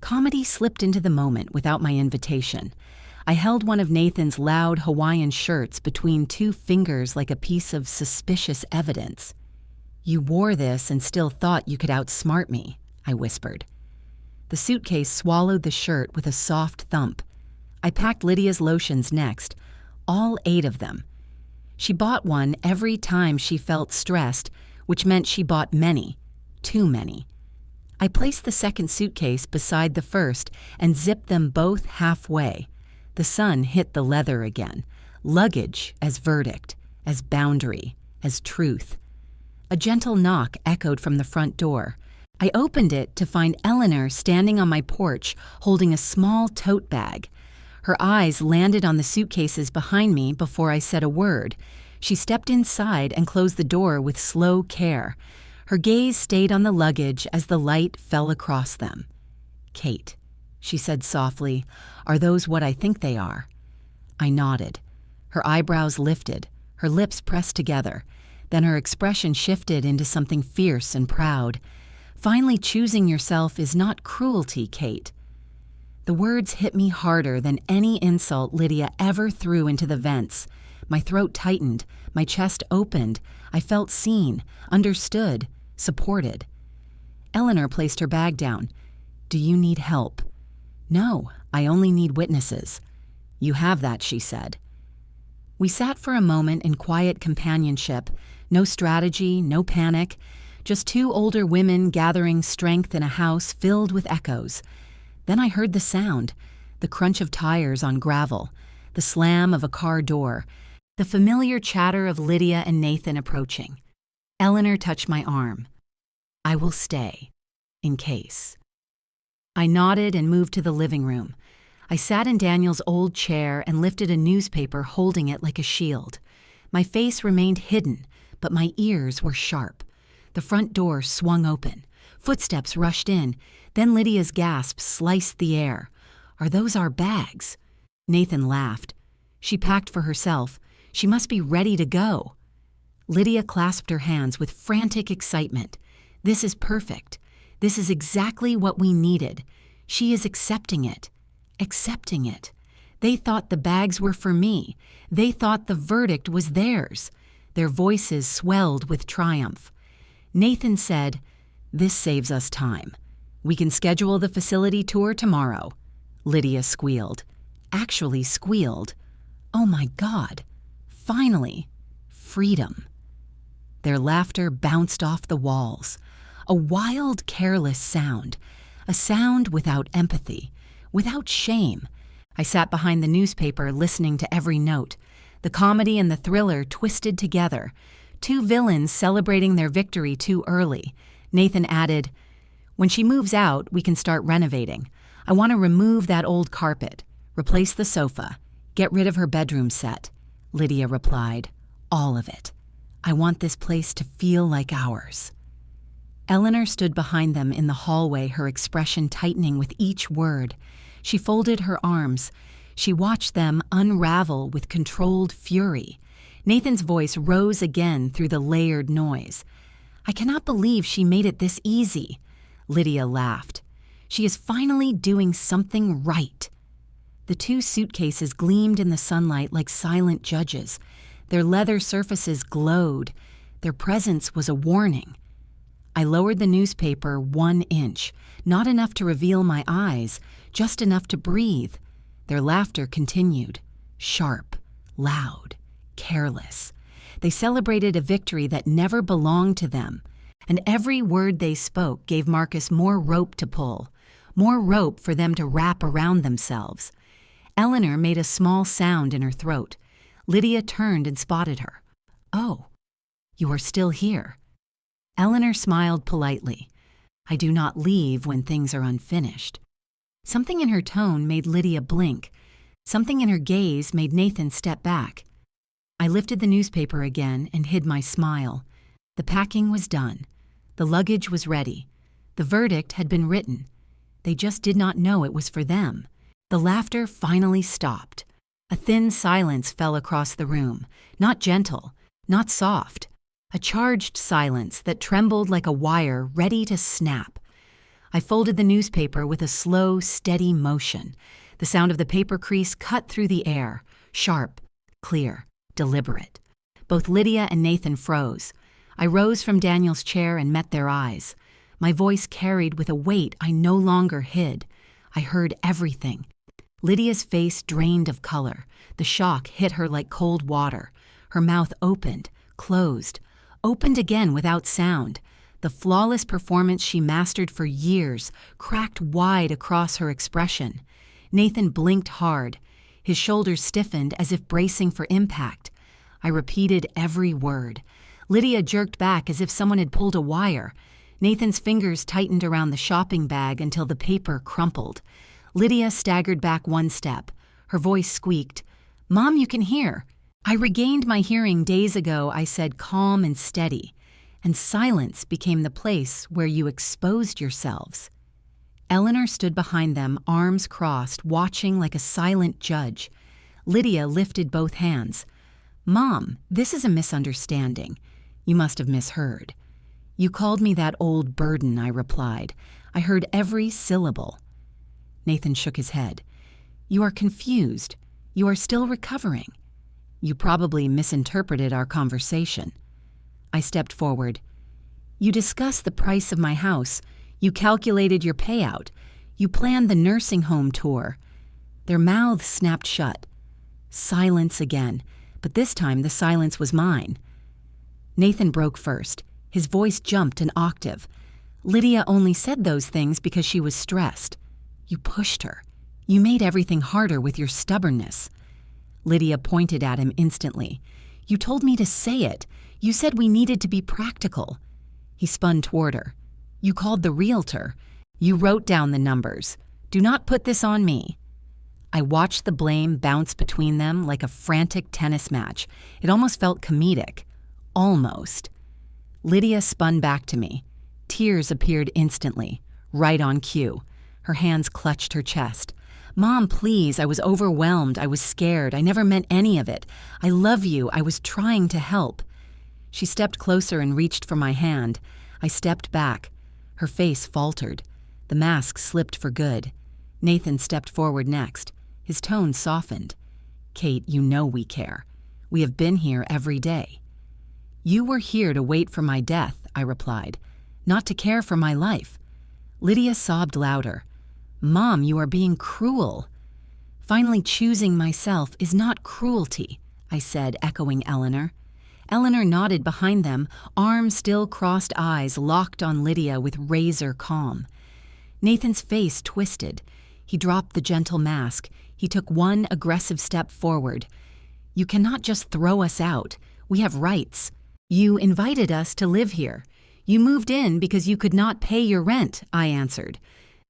Comedy slipped into the moment without my invitation. I held one of Nathan's loud Hawaiian shirts between 2 fingers like a piece of suspicious evidence. "You wore this and still thought you could outsmart me," I whispered. The suitcase swallowed the shirt with a soft thump. I packed Lydia's lotions next, all 8 of them. She bought one every time she felt stressed, which meant she bought many, too many. I placed the second suitcase beside the first and zipped them both halfway. The sun hit the leather again. Luggage as verdict, as boundary, as truth. A gentle knock echoed from the front door. I opened it to find Eleanor standing on my porch holding a small tote bag. Her eyes landed on the suitcases behind me before I said a word. She stepped inside and closed the door with slow care. Her gaze stayed on the luggage as the light fell across them. "Kate," she said softly, "are those what I think they are?" I nodded. Her eyebrows lifted, her lips pressed together. Then her expression shifted into something fierce and proud. "Finally choosing yourself is not cruelty, Kate." The words hit me harder than any insult Lydia ever threw into the vents. My throat tightened, my chest opened. I felt seen, understood, supported. Eleanor placed her bag down. "Do you need help?" "No, I only need witnesses." "You have that," she said. We sat for a moment in quiet companionship. No strategy, no panic. Just 2 older women gathering strength in a house filled with echoes. Then I heard the sound, the crunch of tires on gravel, the slam of a car door, the familiar chatter of Lydia and Nathan approaching. Eleanor touched my arm. "I will stay, in case." I nodded and moved to the living room. I sat in Daniel's old chair and lifted a newspaper, holding it like a shield. My face remained hidden, but my ears were sharp. The front door swung open. Footsteps rushed in. Then Lydia's gasp sliced the air. "Are those our bags?" Nathan laughed. She packed for herself. She must be ready to go. Lydia clasped her hands with frantic excitement. This is perfect. This is exactly what we needed. She is accepting it. Accepting it. They thought the bags were for me. They thought the verdict was theirs. Their voices swelled with triumph. Nathan said, "This saves us time. We can schedule the facility tour tomorrow." Lydia squealed. Actually squealed. Oh my God. Finally. Freedom. Their laughter bounced off the walls. A wild, careless sound. A sound without empathy, without shame. I sat behind the newspaper listening to every note. The comedy and the thriller twisted together. Two villains celebrating their victory too early. Nathan added, "When she moves out, we can start renovating. I want to remove that old carpet, replace the sofa, get rid of her bedroom set." Lydia replied, "All of it. I want this place to feel like ours." Eleanor stood behind them in the hallway, her expression tightening with each word. She folded her arms. She watched them unravel with controlled fury. Nathan's voice rose again through the layered noise. "I cannot believe she made it this easy." Lydia laughed. "She is finally doing something right." The two suitcases gleamed in the sunlight like silent judges. Their leather surfaces glowed. Their presence was a warning. I lowered the newspaper 1 inch, not enough to reveal my eyes, just enough to breathe. Their laughter continued, sharp, loud, careless. They celebrated a victory that never belonged to them, and every word they spoke gave Marcus more rope to pull, more rope for them to wrap around themselves. Eleanor made a small sound in her throat. Lydia turned and spotted her. "Oh, you are still here." Eleanor smiled politely. "I do not leave when things are unfinished." Something in her tone made Lydia blink. Something in her gaze made Nathan step back. I lifted the newspaper again and hid my smile. The packing was done. The luggage was ready. The verdict had been written. They just did not know it was for them. The laughter finally stopped. A thin silence fell across the room, not gentle, not soft. A charged silence that trembled like a wire ready to snap. I folded the newspaper with a slow, steady motion. The sound of the paper crease cut through the air, sharp, clear, deliberate. Both Lydia and Nathan froze. I rose from Daniel's chair and met their eyes. My voice carried with a weight I no longer hid. I heard everything. Lydia's face drained of color. The shock hit her like cold water. Her mouth opened, closed, opened again without sound. The flawless performance she mastered for years cracked wide across her expression. Nathan blinked hard. His shoulders stiffened as if bracing for impact. I repeated every word. Lydia jerked back as if someone had pulled a wire. Nathan's fingers tightened around the shopping bag until the paper crumpled. Lydia staggered back 1 step. Her voice squeaked, "Mom, you can hear." I regained my hearing days ago, I said, calm and steady. And silence became the place where you exposed yourselves. Eleanor stood behind them, arms crossed, watching like a silent judge. Lydia lifted both hands. "Mom, this is a misunderstanding. You must have misheard." "You called me that old burden," I replied. "I heard every syllable." Nathan shook his head. "You are confused. You are still recovering. You probably misinterpreted our conversation." I stepped forward. "You discussed the price of my house. You calculated your payout. You planned the nursing home tour." Their mouths snapped shut. Silence again, but this time the silence was mine. Nathan broke first. His voice jumped an octave. "Lydia only said those things because she was stressed. You pushed her. You made everything harder with your stubbornness." Lydia pointed at him instantly. "You told me to say it. You said we needed to be practical." He spun toward her. "You called the realtor. You wrote down the numbers. Do not put this on me." I watched the blame bounce between them like a frantic tennis match. It almost felt comedic. Almost. Lydia spun back to me. Tears appeared instantly, right on cue. Her hands clutched her chest. "Mom, please, I was overwhelmed. I was scared. I never meant any of it. I love you. I was trying to help." She stepped closer and reached for my hand. I stepped back. Her face faltered. The mask slipped for good. Nathan stepped forward next. His tone softened. "Kate, you know we care. We have been here every day." "You were here to wait for my death," I replied, "not to care for my life." Lydia sobbed louder. "Mom, you are being cruel." "Finally choosing myself is not cruelty," I said, echoing Eleanor. Eleanor nodded behind them, arms still crossed, eyes locked on Lydia with razor calm. Nathan's face twisted. He dropped the gentle mask. He took one aggressive step forward. "You cannot just throw us out. We have rights. You invited us to live here. You moved in because you could not pay your rent," I answered.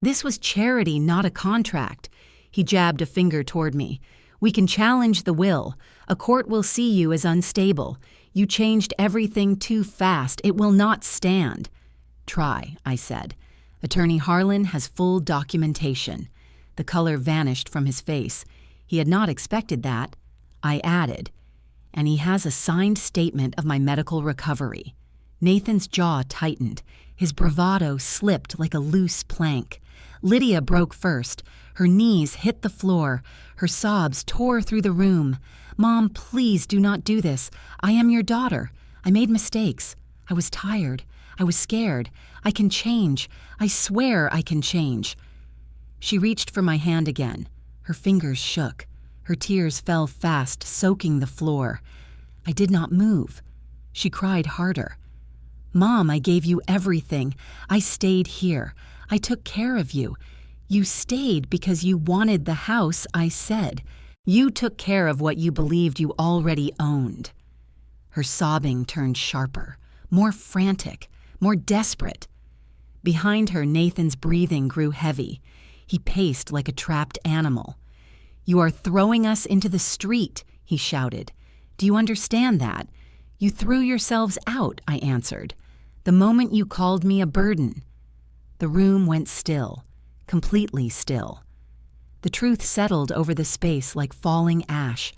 "This was charity, not a contract." He jabbed a finger toward me. "We can challenge the will. A court will see you as unstable. You changed everything too fast. It will not stand." "Try," I said. "Attorney Harlan has full documentation." The color vanished from his face. He had not expected that. I added, "And he has a signed statement of my medical recovery." Nathan's jaw tightened. His bravado slipped like a loose plank. Lydia broke first. Her knees hit the floor. Her sobs tore through the room. "Mom, please do not do this. I am your daughter. I made mistakes. I was tired. I was scared. I can change. I swear I can change." She reached for my hand again. Her fingers shook. Her tears fell fast, soaking the floor. I did not move. She cried harder. "Mom, I gave you everything. I stayed here. I took care of you. You stayed because you wanted the house," I said. "You took care of what you believed you already owned." Her sobbing turned sharper, more frantic, more desperate. Behind her, Nathan's breathing grew heavy. He paced like a trapped animal. "You are throwing us into the street," he shouted. "Do you understand that? You threw yourselves out," I answered, "the moment you called me a burden." The room went still, completely still. The truth settled over the space like falling ash.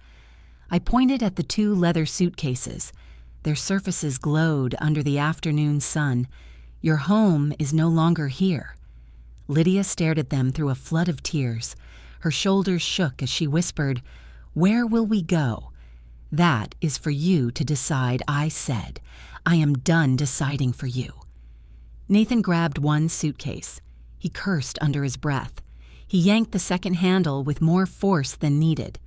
I pointed at the 2 leather suitcases. Their surfaces glowed under the afternoon sun. "Your home is no longer here." Lydia stared at them through a flood of tears. Her shoulders shook as she whispered, "Where will we go?" "That is for you to decide," I said. "I am done deciding for you." Nathan grabbed one suitcase. He cursed under his breath. He yanked the second handle with more force than needed.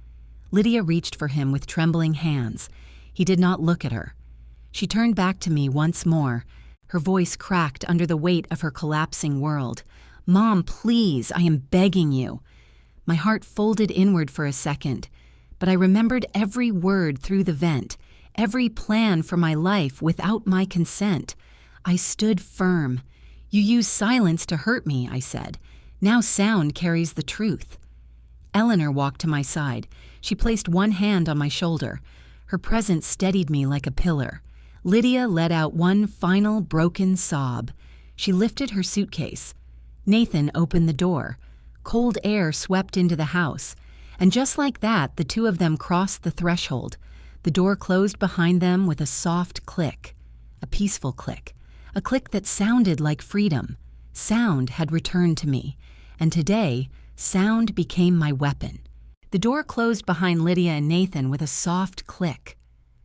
Lydia reached for him with trembling hands. He did not look at her. She turned back to me once more. Her voice cracked under the weight of her collapsing world. "Mom, please, I am begging you." My heart folded inward for a second, but I remembered every word through the vent, every plan for my life without my consent. I stood firm. "You use silence to hurt me," I said. "Now sound carries the truth." Eleanor walked to my side. She placed one hand on my shoulder. Her presence steadied me like a pillar. Lydia let out one final broken sob. She lifted her suitcase. Nathan opened the door. Cold air swept into the house. And just like that, the 2 of them crossed the threshold. The door closed behind them with a soft click, a peaceful click, a click that sounded like freedom. Sound had returned to me, and today, sound became my weapon. The door closed behind Lydia and Nathan with a soft click.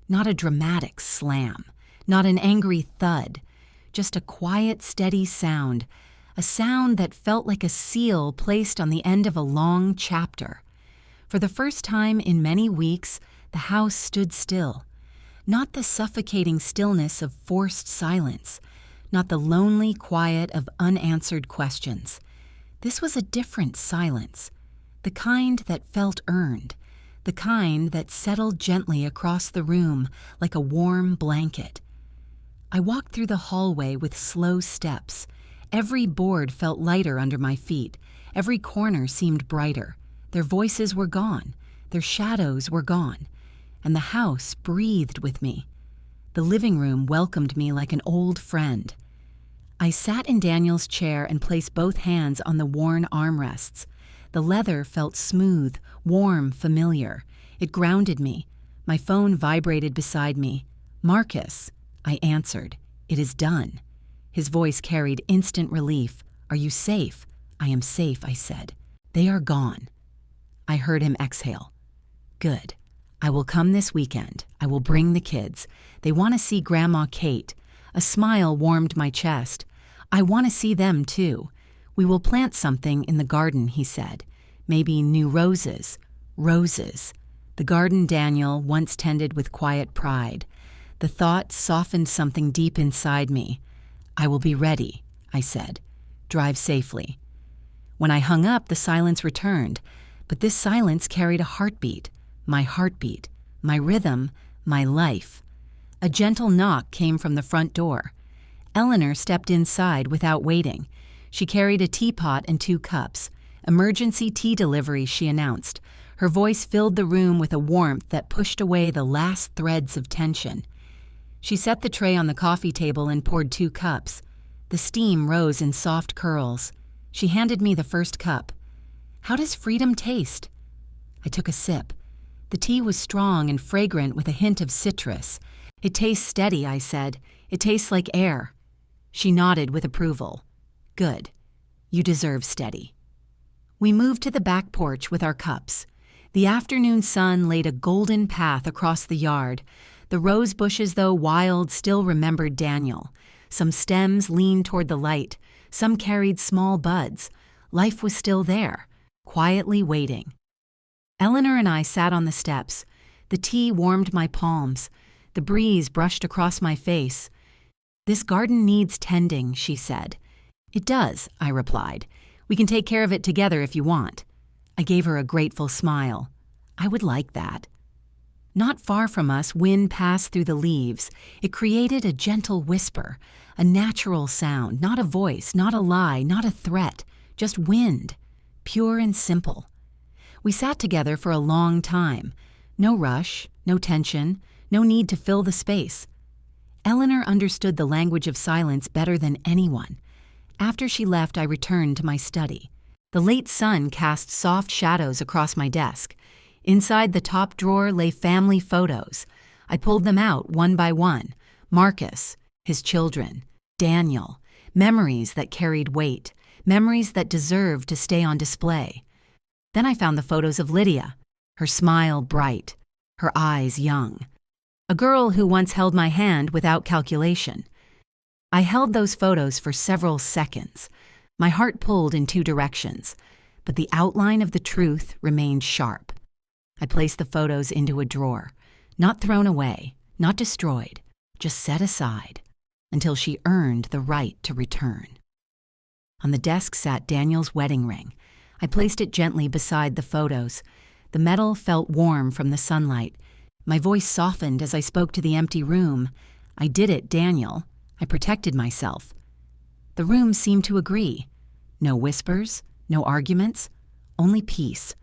Not a dramatic slam, not an angry thud, just a quiet, steady sound, a sound that felt like a seal placed on the end of a long chapter. For the first time in many weeks, the house stood still. Not the suffocating stillness of forced silence, not the lonely quiet of unanswered questions. This was a different silence, the kind that felt earned, the kind that settled gently across the room like a warm blanket. I walked through the hallway with slow steps. Every board felt lighter under my feet. Every corner seemed brighter. Their voices were gone. Their shadows were gone. And the house breathed with me. The living room welcomed me like an old friend. I sat in Daniel's chair and placed both hands on the worn armrests. The leather felt smooth, warm, familiar. It grounded me. My phone vibrated beside me. "Marcus," I answered. "It is done." His voice carried instant relief. "Are you safe?" "I am safe," I said. "They are gone." I heard him exhale. "Good. I will come this weekend. I will bring the kids. They want to see Grandma Kate." A smile warmed my chest. "I want to see them, too. We will plant something in the garden," he said. "Maybe new roses." Roses. The garden Daniel once tended with quiet pride. The thought softened something deep inside me. "I will be ready," I said. "Drive safely." When I hung up, the silence returned. But this silence carried a heartbeat, my rhythm, my life. A gentle knock came from the front door. Eleanor stepped inside without waiting. She carried a teapot and 2 cups. "Emergency tea delivery," she announced. Her voice filled the room with a warmth that pushed away the last threads of tension. She set the tray on the coffee table and poured 2 cups. The steam rose in soft curls. She handed me the first cup. "How does freedom taste?" I took a sip. The tea was strong and fragrant with a hint of citrus. "It tastes steady," I said. "It tastes like air." She nodded with approval. "Good. You deserve steady." We moved to the back porch with our cups. The afternoon sun laid a golden path across the yard. The rose bushes, though wild, still remembered Daniel. Some stems leaned toward the light. Some carried small buds. Life was still there, quietly waiting. Eleanor and I sat on the steps. The tea warmed my palms. The breeze brushed across my face. "This garden needs tending," she said. "It does," I replied. "We can take care of it together if you want." I gave her a grateful smile. "I would like that." Not far from us, wind passed through the leaves. It created a gentle whisper, a natural sound, not a voice, not a lie, not a threat, just wind, pure and simple. We sat together for a long time. No rush, no tension, no need to fill the space. Eleanor understood the language of silence better than anyone. After she left, I returned to my study. The late sun cast soft shadows across my desk. Inside the top drawer lay family photos. I pulled them out one by one. Marcus, his children, Daniel, memories that carried weight, memories that deserved to stay on display. Then I found the photos of Lydia, her smile bright, her eyes young. A girl who once held my hand without calculation. I held those photos for several seconds. My heart pulled in 2 directions, but the outline of the truth remained sharp. I placed the photos into a drawer, not thrown away, not destroyed, just set aside, until she earned the right to return. On the desk sat Daniel's wedding ring. I placed it gently beside the photos. The metal felt warm from the sunlight. My voice softened as I spoke to the empty room. "I did it, Daniel. I protected myself." The room seemed to agree. No whispers, no arguments, only peace.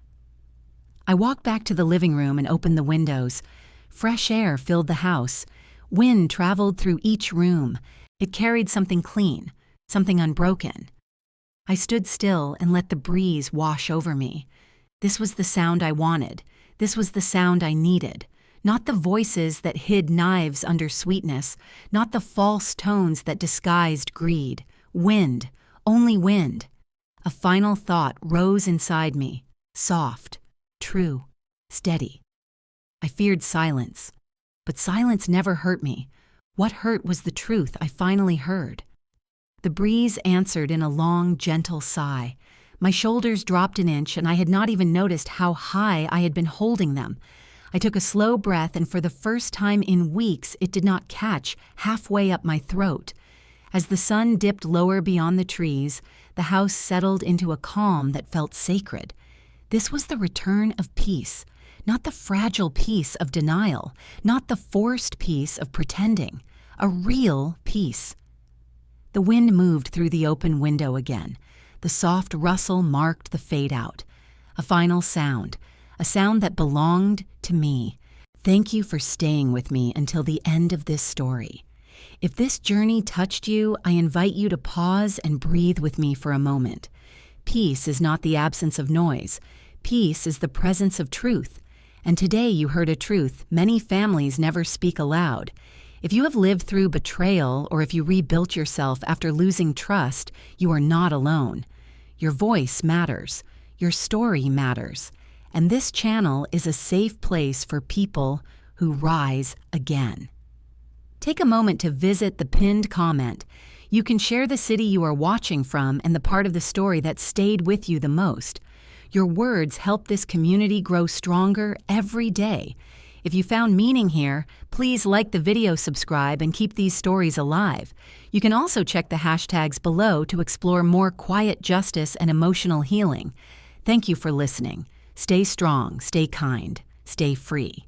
I walked back to the living room and opened the windows. Fresh air filled the house. Wind traveled through each room. It carried something clean, something unbroken. I stood still and let the breeze wash over me. This was the sound I wanted. This was the sound I needed. Not the voices that hid knives under sweetness, not the false tones that disguised greed. Wind, only wind. A final thought rose inside me, soft, true, steady. I feared silence, but silence never hurt me. What hurt was the truth I finally heard. The breeze answered in a long, gentle sigh. My shoulders dropped an inch, and I had not even noticed how high I had been holding them. I took a slow breath, and for the first time in weeks, it did not catch halfway up my throat. As the sun dipped lower beyond the trees, the house settled into a calm that felt sacred. This was the return of peace, not the fragile peace of denial, not the forced peace of pretending, a real peace. The wind moved through the open window again. The soft rustle marked the fade out. A final sound, a sound that belonged to me. Thank you for staying with me until the end of this story. If this journey touched you, I invite you to pause and breathe with me for a moment. Peace is not the absence of noise. Peace is the presence of truth. And today you heard a truth many families never speak aloud. If you have lived through betrayal or if you rebuilt yourself after losing trust, you are not alone. Your voice matters. Your story matters. And this channel is a safe place for people who rise again. Take a moment to visit the pinned comment. You can share the city you are watching from and the part of the story that stayed with you the most. Your words help this community grow stronger every day. If you found meaning here, please like the video, subscribe, and keep these stories alive. You can also check the hashtags below to explore more quiet justice and emotional healing. Thank you for listening. Stay strong, stay kind, stay free.